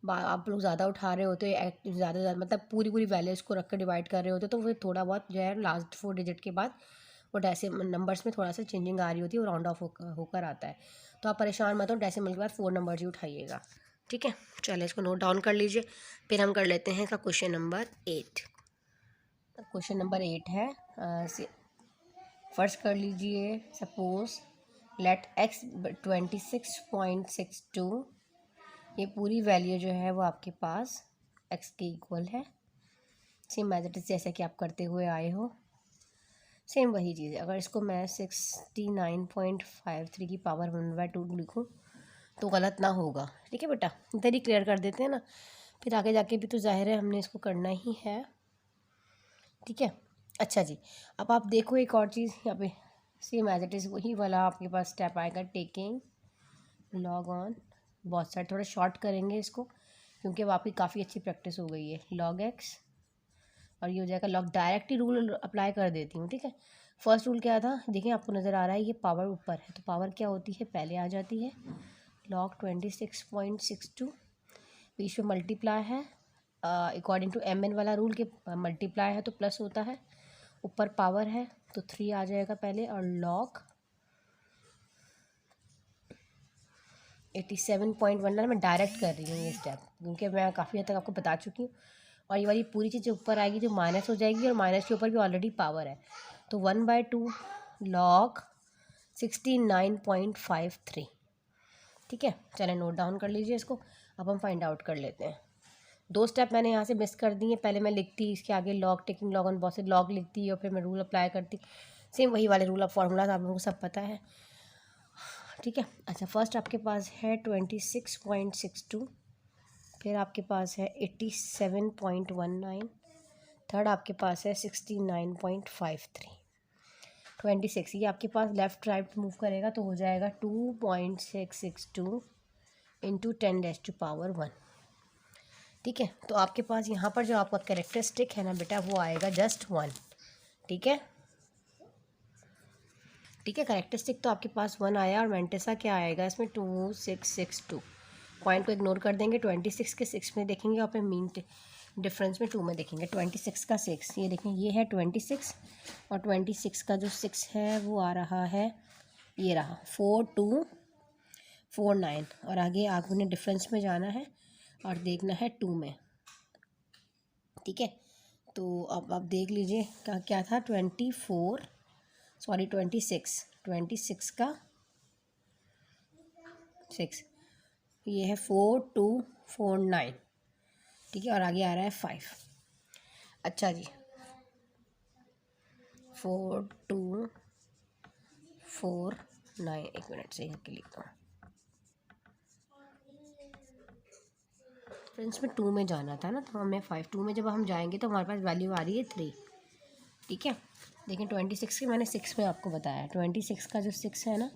आप लोग ज़्यादा उठा रहे होते हो, ज़्यादा मतलब पूरी वैल्यूज़ को रख कर डिवाइड कर रहे होते, तो फिर थोड़ा बहुत जो है लास्ट 4 डिजिट के बाद वो डेसिमल नंबर्स में थोड़ा सा चेंजिंग आ रही होती है, वो राउंड ऑफ होकर आता है। तो आप परेशान मत हो, डेसिमल के बाद 4 नंबर्स ही उठाइएगा। ठीक है, चलिए इसको नोट डाउन कर लीजिए। फिर हम कर लेते हैं इसका क्वेश्चन नंबर 8। क्वेश्चन नंबर 8 है, फर्स्ट कर लीजिए, सपोज लेट x 26.62, ये पूरी वैल्यू जो है वो आपके पास x के इक्वल है। सेम एज इट इज़ जैसे कि आप करते हुए आए हो, सेम वही चीज़ है। अगर इसको मैं 69.53 की पावर 1/2 लिखूँ तो गलत ना होगा। ठीक है बेटा, इधर ही क्लियर कर देते हैं ना, फिर आगे जाके भी तो जाहिर है हमने इसको करना ही है। ठीक है, अच्छा जी, अब आप देखो एक और चीज़ यहाँ पे, सेम एज इट इज़ वही वाला आपके पास स्टेप आएगा, टेकिंग लॉग ऑन, बहुत सारे थोड़ा शॉर्ट करेंगे इसको क्योंकि अब आपकी काफ़ी अच्छी प्रैक्टिस हो गई है, लॉग एक्स और ये हो जाएगा लॉग, डायरेक्ट ही रूल अप्लाई कर देती हूँ। ठीक है, फर्स्ट रूल क्या था, देखिए आपको नज़र आ रहा है ये पावर ऊपर है, तो पावर क्या होती है, पहले आ जाती है, लॉग 26.62, बीच में मल्टीप्लाई है अकॉर्डिंग टू एम एन वाला रूल के, मल्टीप्लाई है तो प्लस होता है, ऊपर पावर है तो 3 आ जाएगा पहले, और लॉग 87.1, मैं डायरेक्ट कर रही हूँ ये स्टेप क्योंकि मैं काफ़ी हद तक आपको बता चुकी हूँ। और ये वाली पूरी चीज़ ऊपर आएगी जो माइनस हो जाएगी, और माइनस के ऊपर भी ऑलरेडी पावर है, तो 1/2 लॉग 69.53। ठीक है, चलें नोट डाउन कर लीजिए इसको। अब हम फाइंड आउट कर लेते हैं। 2 स्टेप मैंने यहाँ से मिस कर दिए, पहले मैं लिखती इसके आगे लॉग, टेकिंग लॉग ऑन, बहुत से लॉग लिखती और फिर मैं रूल अप्लाई करती, सेम वही वाले रूल, अब फार्मूला आप लोगों को सब पता है। ठीक है, अच्छा फर्स्ट आपके पास है 26.62, फिर आपके पास है 87.19, थर्ड आपके पास है 69.53, 26, ये आपके पास लेफ़्ट राइट मूव करेगा तो हो जाएगा 2.662 इंटू 10⁻⁻1। ठीक है, तो आपके पास यहाँ पर जो आपका कैरेक्टरिस्टिक है ना बेटा वो आएगा जस्ट 1। ठीक है, ठीक है, कैरेक्टरिस्टिक तो आपके पास 1 आया, और मेंटेसा क्या आएगा इसमें 2662, पॉइंट को इग्नोर कर देंगे, 26 के 6 में देखेंगे और फिर डिफरेंस में 2 में देखेंगे। 26 का 6, ये देखें ये है 26 और 26 का जो 6 है वो आ रहा है, ये रहा 4249। और आगे आपने डिफरेंस में जाना है और देखना है 2 में, ठीक है। तो अब आप देख लीजिए क्या क्या था, 26 का 6, ये है 4249, ठीक है। और आगे आ रहा है 5। अच्छा जी, 4249, एक मिनट से यहाँ के लिखता हूँ। फ्रेंड्स में 2 में जाना था ना, तो हमें 5, 2 में जब हम जाएंगे तो हमारे पास वैल्यू आ रही है 3, ठीक है। देखिए 26 की मैंने 6 में आपको बताया, 26 का जो 6 है ना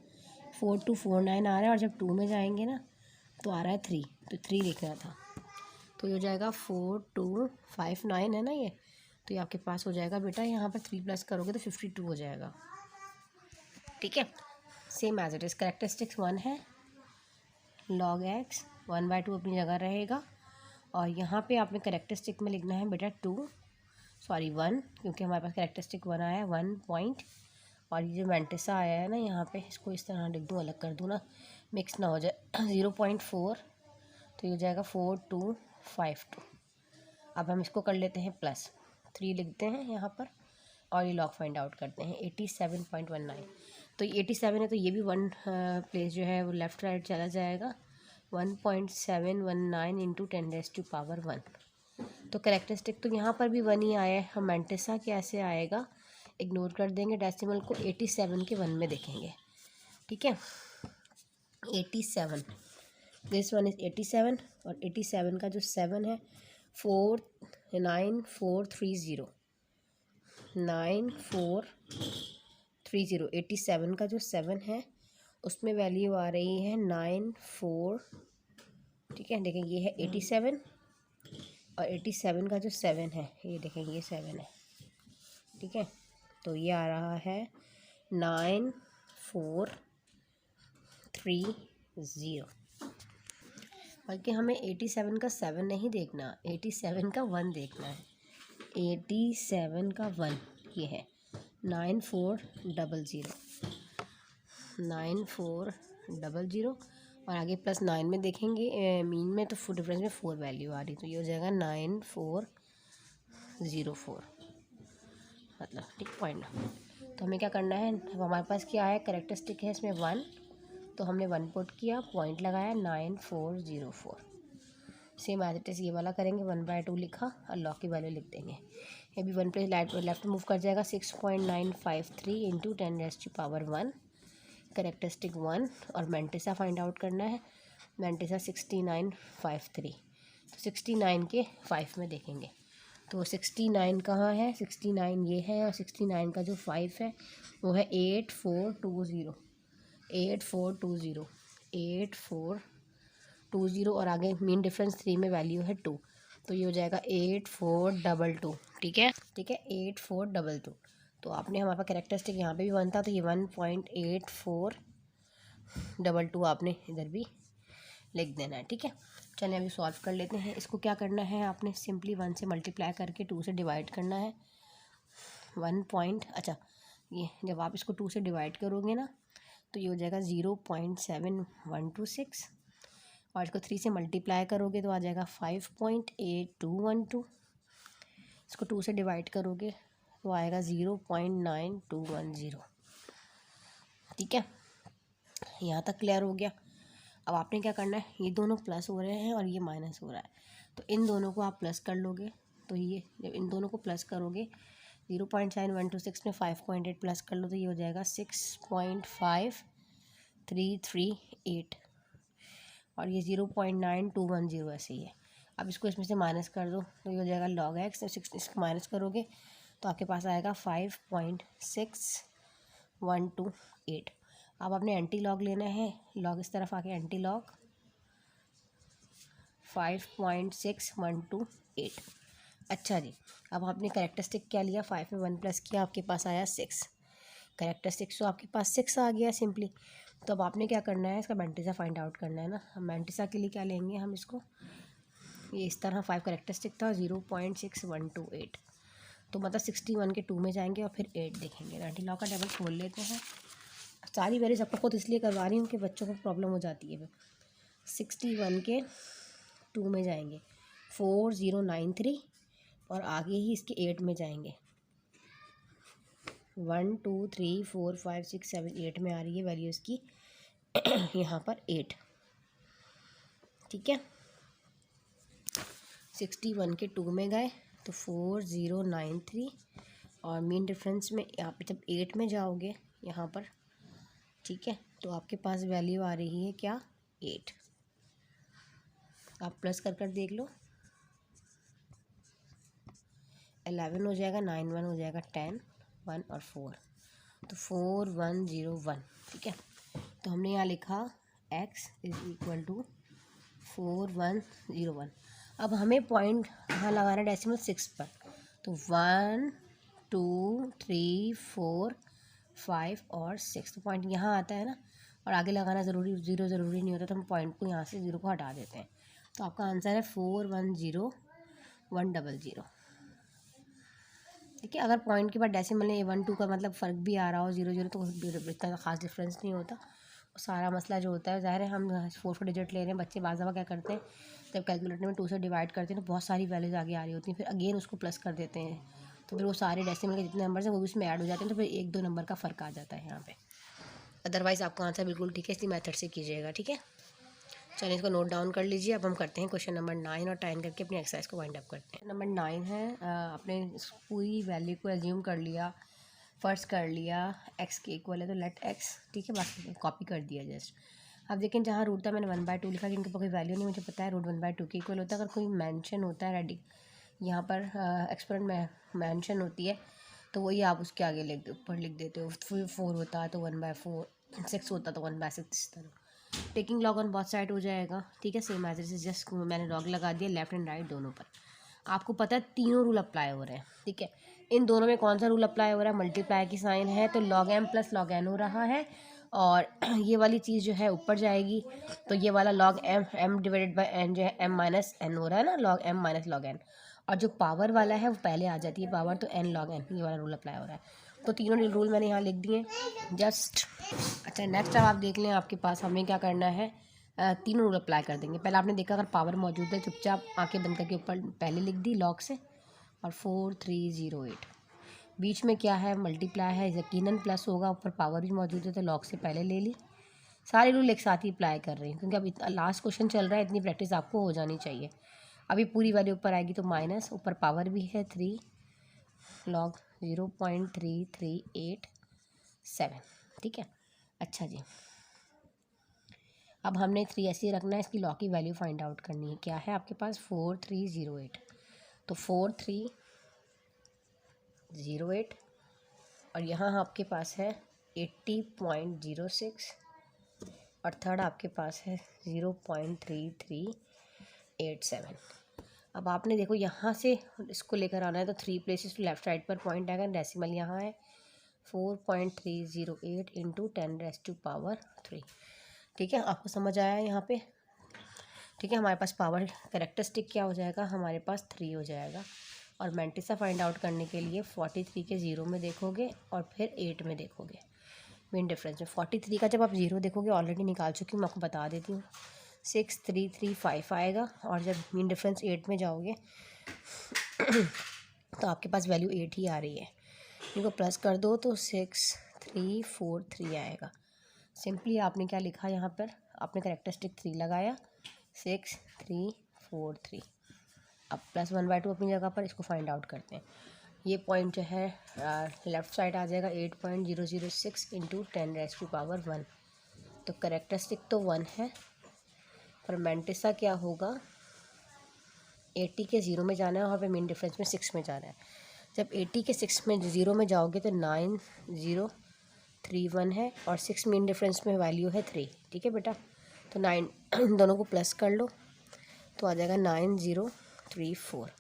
4249 आ रहा है, और जब 2 में जाएंगे ना तो आ रहा है 3, तो 3 लिखना था। तो ये हो जाएगा 4259 है ना ये, तो ये आपके पास हो जाएगा बेटा, यहाँ पर 3 प्लस करोगे तो 52 हो जाएगा, ठीक है। Same as it is, characteristics 1 है, log x 1/2 अपनी जगह रहेगा। और यहाँ पे आपने कैरेक्टरिस्टिक में लिखना है बेटा 1, क्योंकि हमारे पास कैरेक्टरिस्टिक 1 आया है 1 पॉइंट, और ये जो मैंटिसा आया है ना यहाँ पे, इसको इस तरह लिख दूँ, अलग कर दूँ ना, मिक्स ना हो जाए 0.4, तो ये हो जाएगा 4252। अब हम इसको कर लेते हैं प्लस 3 लिखते हैं यहाँ पर, और ये लॉग फाइंड आउट करते हैं 87.19। तो ये 87 है तो ये भी 1 प्लेस जो है वो लेफ़्ट राइट चला जाएगा, 1.719 इंटू 10⁻1। तो कैरेक्टरिस्टिक तो यहाँ पर भी 1 ही आया है, हम मैंटिसा कैसे आएगा इग्नोर कर देंगे, डेसिमल को 87 के 1 में देखेंगे, ठीक है। 87, दिस वन इज़ 87, और 87 का जो 7 है 49430, 9430, 87 का जो 7 है उसमें वैल्यू आ रही है 94, ठीक है। देखें ये है 87, और 87 का जो 7 है, ये देखें ये 7 है, ठीक है। तो ये आ रहा है 9430, बल्कि हमें 87 का 7 नहीं देखना, 87 का 1 देखना है। 87 का 1 ये है 9400, 9400, और आगे प्लस 9 में देखेंगे मीन में, तो फुल डिफरेंस में 4 वैल्यू आ रही, तो ये हो जाएगा 9404, मतलब ठीक पॉइंट। तो हमें क्या करना है, हमारे पास क्या है, कैरेक्टरिस्टिक है इसमें 1, तो हमने 1 पुट किया, पॉइंट लगाया 9404। सेम एज इट इज़ ये वाला करेंगे, 1/2 लिखा और लॉग की वैल्यू लिख देंगे। ये भी 1 प्लेस लेफ्ट मूव कर जाएगा, 6.953 इंटू 10⁻1, कैरेक्टरिस्टिक 1, और मैंटिसा फाइंड आउट करना है, मैंटिसा 6953, तो 69 के 5 में देखेंगे। तो 69 कहाँ है, 69 ये है, और 69 का जो 5 है वो है 8420, 8420, 8420, और आगे मीन डिफरेंस 3 में वैल्यू है 2, तो ये हो जाएगा 8422, ठीक है, ठीक है 8422। तो आपने हमारे पास कैरेक्टरिस्टिक यहाँ पे भी 1 था, तो ये 1.8422 आपने इधर भी लिख देना है, ठीक है। चलिए अभी सॉल्व कर लेते हैं। इसको क्या करना है, आपने सिंपली 1 से मल्टीप्लाई करके 2 से डिवाइड करना है। 1 अच्छा, ये जब आप इसको 2 से डिवाइड करोगे ना तो ये हो जाएगा 0.7126, और इसको 3 से मल्टीप्लाई करोगे तो आ जाएगा 5.8212। इसको 2 से डिवाइड करोगे तो आएगा 0.9210, ठीक है। यहाँ तक क्लियर हो गया। अब आपने क्या करना है, ये दोनों प्लस हो रहे हैं और ये माइनस हो रहा है, तो इन दोनों को आप प्लस कर लोगे, तो ये जब इन दोनों को प्लस करोगे 0.7126 में 5.8 प्लस कर लो तो ये हो जाएगा 6.5338, और ये 0.9210 ऐसे ही है। अब इसको इसमें से माइनस कर दो तो ये हो जाएगा log x, 6 इसको माइनस करोगे तो आपके पास आएगा 5.6128। अब आपने एंटी लॉग लेना है, लॉग इस तरफ आके एंटी लॉग 5.6128। अच्छा जी, अब आपने कैरेक्टरिस्टिक क्या लिया, 5 में 1 प्लस किया, आपके पास आया 6, कैरेक्टरिस्टिक तो आपके पास 6 आ गया सिंपली। तो अब आपने क्या करना है, इसका मैंटिसा फाइंड आउट करना है ना। हम मैंटिसा के लिए क्या लेंगे, हम इसको ये इस तरह 5 करेक्टरिस्टिक था, 0.6128, तो मतलब 61 के 2 में जाएंगे और फिर 8 देखेंगे। रैंडी लॉ का टेबल खोल लेते हैं। सारी वैल्यूज आपको खुद इसलिए करवा रही हूँ कि बच्चों को प्रॉब्लम हो जाती है। 61 के 2 में जाएंगे 4093 और आगे ही इसके 8 में जाएंगे। 1 2 3 4 5 6 7 8 में आ रही है वैल्यू इसकी यहाँ पर 8। ठीक है, 61 के 2 में गए तो 4093 और मीन डिफरेंस में यहाँ पे जब 8 में जाओगे यहाँ पर, ठीक है, तो आपके पास वैल्यू आ रही है क्या, 8। आप प्लस कर देख लो, 11 हो जाएगा, 9 1 हो जाएगा, 10 1 और 4, तो 4101। ठीक है, तो हमने यहाँ लिखा x = 4101। अब हमें पॉइंट कहाँ लगाना है, डेसिमल 6 पर, तो 1 2 3 4 5 और 6, तो पॉइंट यहाँ आता है ना, और आगे लगाना ज़रूरी, 0 ज़रूरी नहीं होता, तो हम पॉइंट को यहाँ से 0 को हटा देते हैं। तो आपका आंसर है 410100। ठीक है, अगर पॉइंट के बाद डेसिमल में 1 2 का मतलब फ़र्क भी आ रहा हो, 0 0, तो इतना ख़ास डिफरेंस नहीं होता। सारा मसला जो होता है, ज़ाहिर है हम 4 डिजिट ले रहे हैं, बच्चे बाज़ दफ़ा क्या करते हैं, जब कैलकुलेटर में 2 से डिवाइड करते हैं तो बहुत सारी वैल्यूज़ आगे आ रही होती हैं, फिर अगेन उसको प्लस कर देते हैं, तो फिर वो सारे डेसिमल के जितने नंबर हैं वो भी उसमें ऐड हो जाते हैं, तो फिर 1 2 नंबर का फ़र्क आ जाता है यहाँ पे। अदरवाइज़ आपका आंसर बिल्कुल ठीक है, इसी मेथड से कीजिएगा। ठीक है, चलिए इसको नोट डाउन कर लीजिए। अब हम करते हैं क्वेश्चन नंबर 9 और 10 करके अपनी एक्सरसाइज को वाइंड अप करते हैं। नंबर 9 है, आपने पूरी वैल्यू को एज्यूम कर लिया, फर्स्ट कर लिया x के इक्वल है तो लेट x, ठीक है, बाकी कॉपी कर दिया जस्ट। अब देखें जहाँ रूट था मैंने 1/2 लिखा, क्योंकि कोई वैल्यू नहीं मुझे पता है, रूट 1/2 के इक्वल होता है। अगर कोई मेंशन होता है रेडी यहाँ पर एक्सपेरेंट में मेंशन होती है तो वही आप उसके आगे ऊपर लिख देते हो। 4 होता है तो 1/4, 6 होता तो 1/6, इस तरह। Taking log on both side हो जाएगा। ठीक है, same as it is, just मैंने लॉग लगा दिया लेफ्ट एंड राइट दोनों पर। आपको पता है तीनों रूल अप्लाई हो रहे हैं। ठीक है, इन दोनों में कौन सा रूल अप्लाई हो रहा है, मल्टीप्लाई की साइन है तो log m + log n हो रहा है, और ये वाली चीज़ जो है ऊपर जाएगी तो ये वाला log m m/n जो है m-n हो रहा है ना, log m - log n, और जो पावर वाला है वो पहले आ जाती है पावर, तो n log n, ये वाला रूल अप्लाई हो रहा है। तो तीनों रूल मैंने यहाँ लिख दिए जस्ट। अच्छा, नेक्स्ट अब आप देख लें, आपके पास हमें क्या करना है, तीनों रूल अप्लाई कर देंगे। पहले आपने देखा अगर पावर मौजूद है चुपचाप आंखें बंद करके ऊपर पहले लिख दी लॉग से, और 4308। बीच में क्या है, मल्टीप्लाई है, यकीनन प्लस होगा, ऊपर पावर भी मौजूद है तो लॉग से पहले ले ली। सारे रूल एक साथ ही अप्लाई कर रही हूँ क्योंकि अभी लास्ट क्वेश्चन चल रहा है, इतनी प्रैक्टिस आपको हो जानी चाहिए। अभी पूरी वैल्यू ऊपर आएगी तो माइनस, ऊपर पावर भी है 3 log 0.3387। ठीक है, अच्छा जी, अब हमने 3 ऐसे ही रखना है, इसकी लॉग की वैल्यू फाइंड आउट करनी है। क्या है आपके पास, 4308, तो 4308 और यहाँ आपके पास है 80.06 और थर्ड आपके पास है 0.3387। अब आपने देखो यहाँ से इसको लेकर आना है तो 3 प्लेसेस टू लेफ्ट साइड पर पॉइंट आएगा, डेसिमल यहाँ है 4.308 × 10⁻³ ठीक है, आपको समझ आया यहाँ पे। ठीक है, हमारे पास पावर कैरेक्टरिस्टिक क्या हो जाएगा, हमारे पास 3 हो जाएगा। और मैंटिसा फाइंड आउट करने के लिए 43 के 0 में देखोगे और फिर 8 में देखोगे। मीन डिफरेंस में 43 का जब आप 0 देखोगे, ऑलरेडी निकाल चुकी हूँ, मैं आपको बता देती हूँ, 6335 आएगा। और जब मीन डिफरेंस 8 में जाओगे तो आपके पास वैल्यू 8 ही आ रही है, इनको प्लस कर दो तो 6343 आएगा। सिंपली आपने क्या लिखा यहाँ पर, आपने कैरेक्टरिस्टिक 3 लगाया, 6343। अब +1/2 अपनी जगह पर, इसको फाइंड आउट करते हैं। ये पॉइंट जो है लेफ़्ट साइड आ जाएगा 8.006 × 10⁻1। तो कैरेक्टरिस्टिक तो 1 है, पर मैंटिसा क्या होगा, 80 के 0 में जाना है और फिर मीन डिफरेंस में 6 में जाना है। जब 80 के 6 में 0 में जाओगे तो 9031 है और 6 मीन डिफरेंस में वैल्यू है 3। ठीक है बेटा, तो 9 दोनों को प्लस कर लो तो आ जाएगा 9034।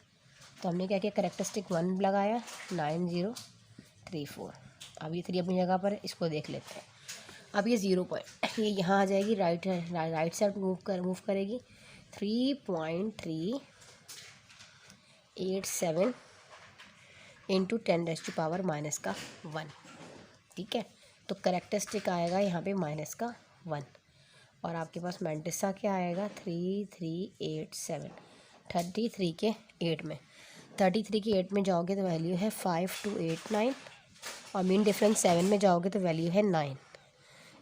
तो हमने क्या किया, कैरेक्टरिस्टिक 1 लगाया, 9034। अब ये 3 अपनी जगह पर है, इसको देख लेते हैं। अब ये 0 पॉइंट, ये यहाँ आ जाएगी, राइट साइड मूव करेगी, 3.3 87 इंटू 10⁻⁻1। ठीक है, तो करेक्टरिस्टिक आएगा यहाँ पे -1। और आपके पास मैंटिसा क्या आएगा 3387, 33 के 8 में, 33 के 8 में जाओगे तो वैल्यू है 5289, और मीन डिफरेंस 7 में जाओगे तो वैल्यू है 9।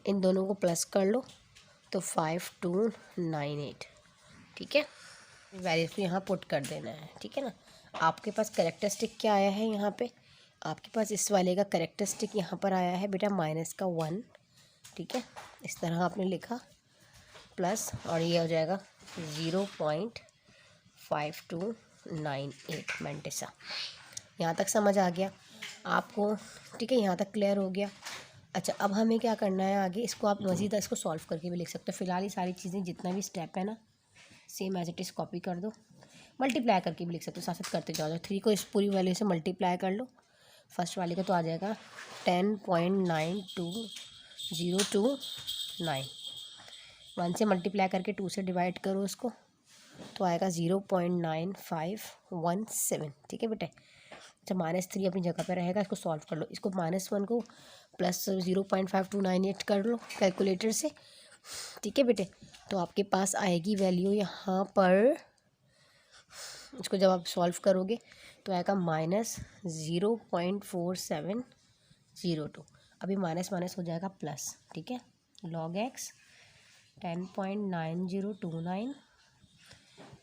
इन दोनों को प्लस कर लो तो 5298। ठीक है, वैल्यू को यहाँ पुट कर देना है। ठीक है ना, आपके पास करेक्टरिस्टिक क्या आया है यहाँ पे, आपके पास इस वाले का करेक्टरिस्टिक यहाँ पर आया है बेटा -1। ठीक है, इस तरह आपने लिखा प्लस, और ये हो जाएगा 0.5298 मैंटिसा। यहाँ तक समझ आ गया आपको? ठीक है, यहाँ तक क्लियर हो गया। अच्छा, अब हमें क्या करना है आगे, इसको आप मज़ीद इसको सॉल्व करके भी लिख सकते हो। फिलहाल ये सारी चीज़ें जितना भी स्टेप है ना same as it is copy कर दो, मल्टीप्लाई करके भी लिख सकते हो, साथ साथ करते जाओ। 3 को इस पूरी वैल्यू से मल्टीप्लाई कर लो, फर्स्ट वाले का तो आ जाएगा 10.92029। 1 से मल्टीप्लाई करके 2 से डिवाइड करो उसको, तो आएगा 0.9517। ठीक है बेटे, अच्छा -3 अपनी जगह पे रहेगा, इसको सॉल्व कर लो। इसको -1 को प्लस 0.5298 कर लो कैलकुलेटर से। ठीक है बेटे, तो आपके पास आएगी वैल्यू यहाँ पर, इसको जब आप सॉल्व करोगे तो आएगा -0.4702। अभी माइनस माइनस हो जाएगा प्लस। ठीक है, log x 10.9029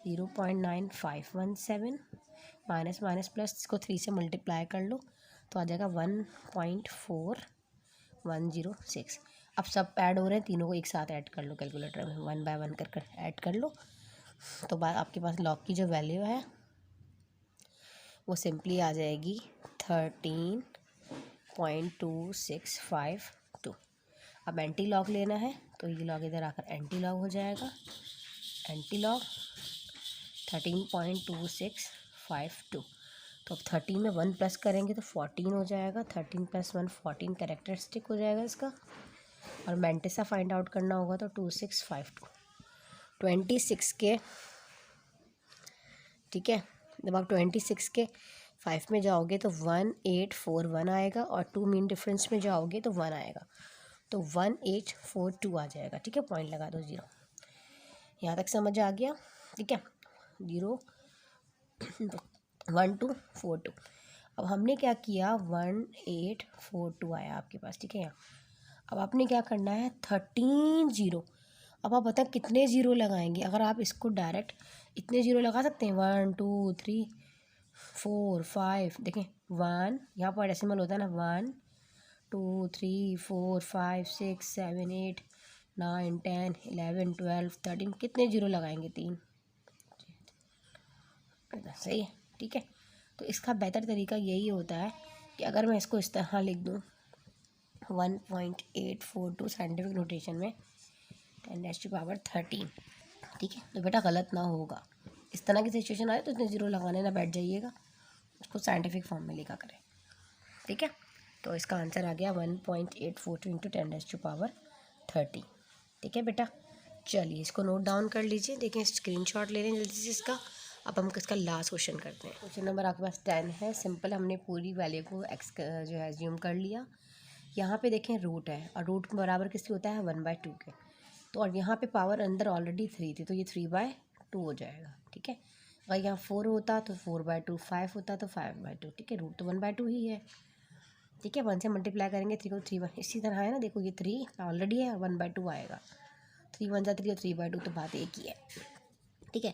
0.9517 minus minus plus, इसको 3 से मल्टीप्लाई कर लो तो आ जाएगा 1.4106। अब सब ऐड हो रहे हैं, तीनों को एक साथ ऐड कर लो कैलकुलेटर में, 1 बाय 1 कर ऐड कर लो। तो आपके पास लॉग की जो वैल्यू है वो सिंपली आ जाएगी 13.2652। अब एंटी लॉग लेना है तो ये लॉग इधर आकर एंटी लॉग हो जाएगा, एंटी लॉग 13.2652। तो अब 13 में 1 प्लस करेंगे तो 14 हो जाएगा, 13 + 1 14 कैरेक्टरिस्टिक हो जाएगा इसका। और मैंटिसा फाइंड आउट करना होगा तो 2652 26 के, ठीक है, जब आप 26 के 5 में जाओगे तो 1841 आएगा, और 2 मीन डिफरेंस में जाओगे तो 1 आएगा, तो 1842 आ जाएगा। ठीक है, पॉइंट लगा दो 0। यहाँ तक समझ आ गया? ठीक है, 0 1 2 4 2। अब हमने क्या किया, 1842 आया आपके पास। ठीक है, यहाँ अब आपने क्या करना है 13 0। अब आप बताएं कितने ज़ीरो लगाएंगे। अगर आप इसको डायरेक्ट इतने ज़ीरो लगा सकते हैं, 1 2 3 4 5, देखें 1 यहाँ पर डेसिमल होता है ना, 1 2 3 4 5 6 7 8 9 10 11 12 13, कितने ज़ीरो लगाएंगे, 3। सही है। ठीक है, तो इसका बेहतर तरीका यही होता है कि अगर मैं इसको इस तरह लिख दूँ 1.842 साइंटिफिक नोटेशन में 10⁻13। ठीक है, तो बेटा गलत ना होगा। इस तरह की सिचुएशन आए तो इतने ज़ीरो लगाने ना बैठ जाइएगा, उसको साइंटिफिक फॉर्म में लिखा करें। ठीक है, तो इसका आंसर आ गया 1.842 इंटू 10⁻13। ठीक है बेटा, चलिए इसको नोट डाउन कर लीजिए। देखें स्क्रीनशॉट ले लें जल्दी से इसका। अब हम इसका लास्ट क्वेश्चन करते हैं। क्वेश्चन नंबर आपके पास 10 है। सिंपल, हमने पूरी वैल्यू को एक्स जो है एज्यूम कर लिया। यहाँ पे देखें रूट है, और रूट बराबर किसकी होता है 1/2 के। तो और यहाँ पे पावर अंदर ऑलरेडी 3 थी, तो ये 3/2 हो जाएगा। ठीक है, अगर यहाँ 4 होता तो 4/2, 5 होता तो 5/2। ठीक है, रूट तो 1/2 ही है। ठीक है, 1 से मल्टीप्लाई करेंगे 3 को 3 इसी तरह है ना, देखो ये 3 ऑलरेडी है, 1/2 आएगा, 3 1 जा 3 और 3/2 तो बात एक ही है। ठीक है,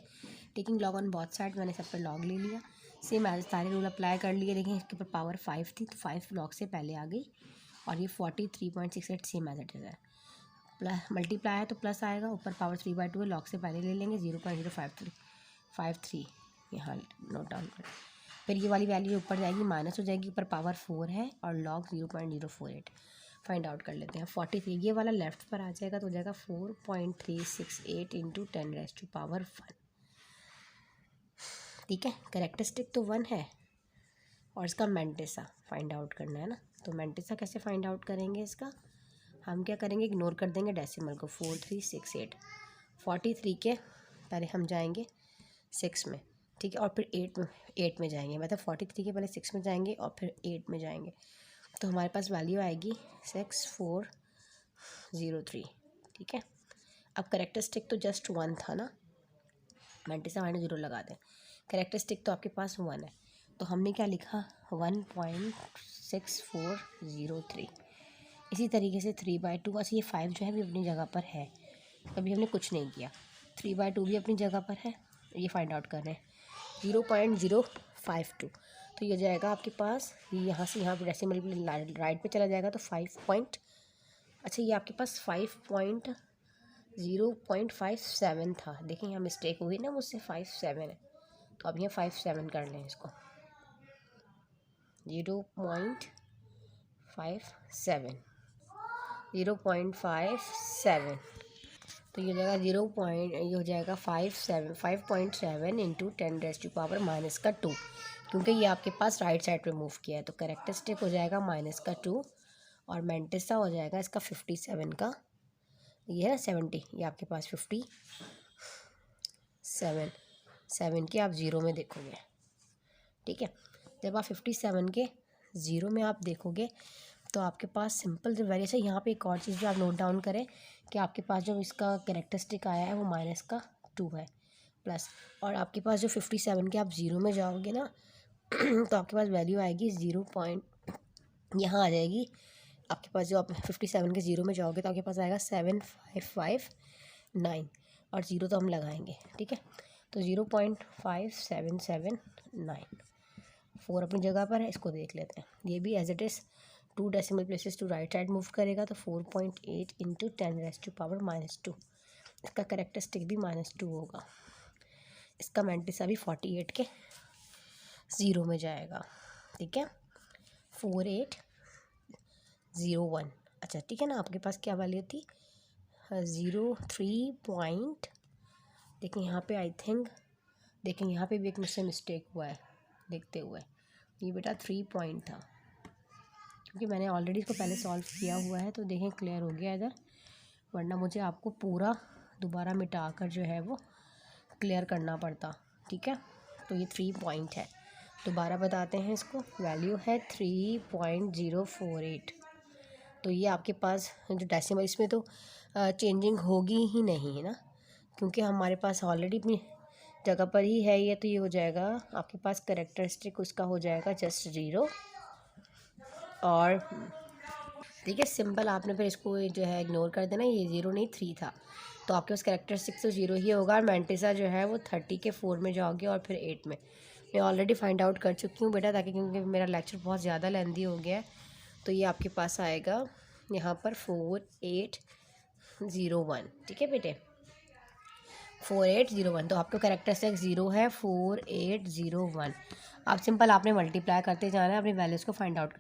taking log on both side, मैंने सब पर लॉग ले लिया। सेम एज सारे रूल अप्लाई कर लिए। देखें इसके ऊपर पावर 5 थी तो 5 लॉग से पहले आ गई, और ये 43.68 सेम एज इट इज़ है। प्लस मल्टीप्लाई है तो प्लस आएगा, ऊपर पावर 3/2 है, लॉग से पहले ले लेंगे 0.053 यहाँ नोट डाउन कर। फिर ये वाली वैल्यू ऊपर जाएगी, माइनस हो जाएगी, ऊपर पावर 4 है और लॉग 0.048 फाइंड आउट कर लेते हैं। 43 ये वाला लेफ्ट पर आ जाएगा तो हो जाएगा 4.368 इंटू 10⁻1। ठीक है, करेक्टरिस्टिक तो 1 है, और इसका मैंटिसा फाइंड आउट करना है ना। तो मैंटिसा कैसे फाइंड आउट करेंगे इसका, हम क्या करेंगे, इग्नोर कर देंगे डेसिमल को। 4368, 43 के पहले हम जाएंगे 6 में, ठीक है, और फिर 8 में जाएंगे, मतलब 43 के पहले 6 में जाएंगे और फिर 8 में जाएंगे, तो हमारे पास वैल्यू आएगी 6403। ठीक है, अब करेक्टरिस्टिक तो जस्ट 1 था ना, मैंटिसा माइनस 0 लगा दें, करेक्टरिस्टिक तो आपके पास 1 है, तो हमने क्या लिखा 1.6403। इसी तरीके से 3/2, अच्छा ये 5 जो है भी अपनी जगह पर है, कभी हमने कुछ नहीं किया। 3/2 भी अपनी जगह पर है, ये फाइंड आउट कर रहे हैं 0.052, तो ये जाएगा आपके पास, ये यहाँ से यहाँ पर डेसिमल राइट पे चला जाएगा तो 5 अच्छा ये आपके पास 0.57 था, देखें यहाँ मिस्टेक हुई ना मुझसे, 57 है, तो अब यहाँ 57 कर लें इसको, 0.57 तो ये हो जाएगा ये हो जाएगा 5.7 इंटू 10⁻⁻², क्योंकि ये आपके पास राइट साइड पे मूव किया है, तो करेक्टरिस्टिक हो जाएगा -2 और मैंटिसा हो जाएगा इसका 57 का, ये है ना 70, ये आपके पास 57 के आप 0 में देखोगे। ठीक है, जब आप 57 के 0 में आप देखोगे तो आपके पास सिंपल जो वैल्यू है, यहाँ पे एक और चीज़ जो आप नोट डाउन करें कि आपके पास जो इसका करेक्टरिस्टिक आया है वो -2 है प्लस, और आपके पास जो 57 के आप 0 में जाओगे ना तो आपके पास वैल्यू आएगी 0 पॉइंट, यहाँ आ जाएगी आपके पास, जो आप 57 के 0 में जाओगे तो आपके पास आएगा 7559 और 0 तो हम लगाएंगे। ठीक है, तो 0.5779, 4 अपनी जगह पर है, इसको देख लेते हैं, ये भी as it is 2 decimal places to right side move करेगा, तो 4.8 इंटू 10⁻², इसका करेक्टरिस्टिक भी -2 होगा, इसका मैंटिसा भी 48 के 0 में जाएगा। ठीक है, 4801, अच्छा ठीक है ना, आपके पास क्या वैल्यू थी 03 पॉइंट, देखें यहाँ पे आई थिंक, देखें यहाँ पे भी एक मुझसे मिस्टेक हुआ है देखते हुए, ये बेटा 3 पॉइंट था, क्योंकि मैंने ऑलरेडी इसको पहले सॉल्व किया हुआ है, तो देखें क्लियर हो गया इधर, वरना मुझे आपको पूरा दोबारा मिटा कर जो है वो क्लियर करना पड़ता। ठीक है, तो ये 3 पॉइंट है, दोबारा बताते हैं इसको, वैल्यू है 3.048, तो ये आपके पास जो डेसिमल, इसमें तो चेंजिंग होगी ही नहीं है ना, क्योंकि हमारे पास ऑलरेडी अपनी जगह पर ही है ये, तो ये हो जाएगा आपके पास करेक्टरिस्टिक उसका हो जाएगा जस्ट 0 और ठीक है, सिंपल आपने फिर इसको जो है इग्नोर कर देना, ये 0 नहीं 3 था, तो आपके पास करेक्टरिस्टिक तो 0 ही होगा, और मैंटिसा जो है वो 30 के 4 में जाओगे और फिर 8 में, मैं ऑलरेडी फाइंड आउट कर चुकी हूँ बेटा, ताकि क्योंकि मेरा लेक्चर बहुत ज़्यादा लेंदी हो गया है, तो ये आपके पास आएगा यहाँ पर 4801। ठीक है बेटे, 4801, तो आपका करेक्टरिस्टिक 0 है 4801, आप सिंपल आपने मल्टीप्लाई करते जाना है अपनी वैल्यूज़ को फाइंड आउट,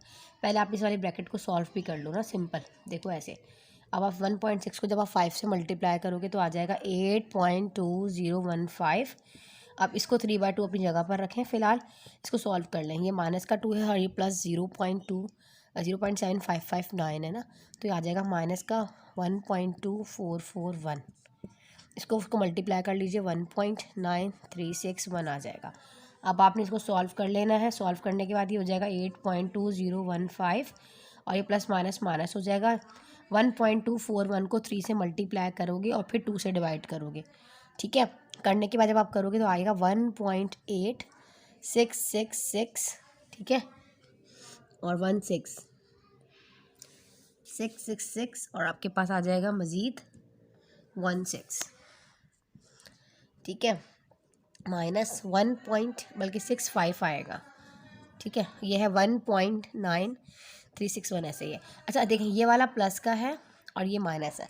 पहले आप इस वाली ब्रैकेट को सॉल्व भी कर लो ना, सिंपल देखो ऐसे, अब आप 1.6 को जब आप 5 से मल्टीप्लाई करोगे तो आ जाएगा 8.2015, अब इसको 3/2 अपनी जगह पर रखें, फ़िलहाल इसको सॉल्व कर लें, ये -2 है और ये प्लस 0.75559 है ना, तो ये आ जाएगा माइनस का 1.2441, इसको उसको मल्टीप्लाई कर लीजिए 1.9361 आ जाएगा। अब आपने इसको सॉल्व कर लेना है, सॉल्व करने के बाद ये हो जाएगा 8.2015 और ये प्लस माइनस माइनस हो जाएगा, 1.241 को 3 से मल्टीप्लाई करोगे और फिर 2 से डिवाइड करोगे। ठीक है, करने के बाद जब आप करोगे तो आएगा 1.8666, ठीक है, और 16666 और आपके पास आ जाएगा मज़ीद 16, ठीक है, -1 बल्कि 65 आएगा। ठीक है, ये है 1.9361 ऐसे ही है। अच्छा देखें, ये वाला प्लस का है और ये माइनस है,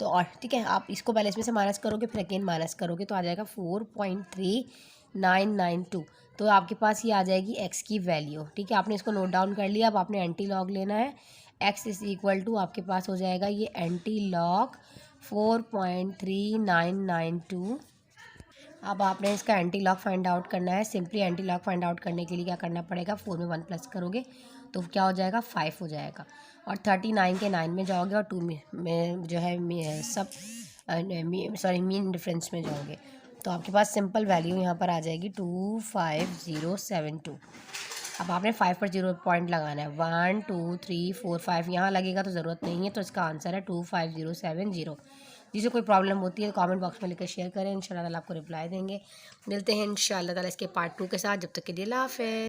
तो और ठीक है, आप इसको पहले इसमें से माइनस करोगे फिर अगेन माइनस करोगे तो आ जाएगा 4.3992, तो आपके पास ये आ जाएगी x की वैल्यू। ठीक है, आपने इसको नोट डाउन कर लिया, अब आपने एंटी लॉग लेना है, x = आपके पास हो जाएगा ये एंटी लॉग 4.3992। अब आपने इसका एंटी लॉग फाइंड आउट करना है, simply anti log find out करने के लिए क्या करना पड़ेगा, 4 में 1 प्लस करोगे तो क्या हो जाएगा 5 हो जाएगा, और 39 के 9 में जाओगे और 2 में जो है सब मीन डिफरेंस में जाओगे तो आपके पास सिंपल वैल्यू यहाँ पर आ जाएगी 25072। अब आपने 5 पर 0 पॉइंट लगाना है, 1 2 3 4 5 यहाँ लगेगा तो ज़रूरत नहीं है, तो इसका आंसर है 25070। जिसे कोई प्रॉब्लम होती है तो कमेंट बॉक्स में लिखकर शेयर करें, इंशाल्लाह ताला आपको रिप्लाई देंगे। मिलते हैं इंशाल्लाह ताला इसके पार्ट 2 के साथ। जब तक के लिए अल्लाह हाफ़िज़।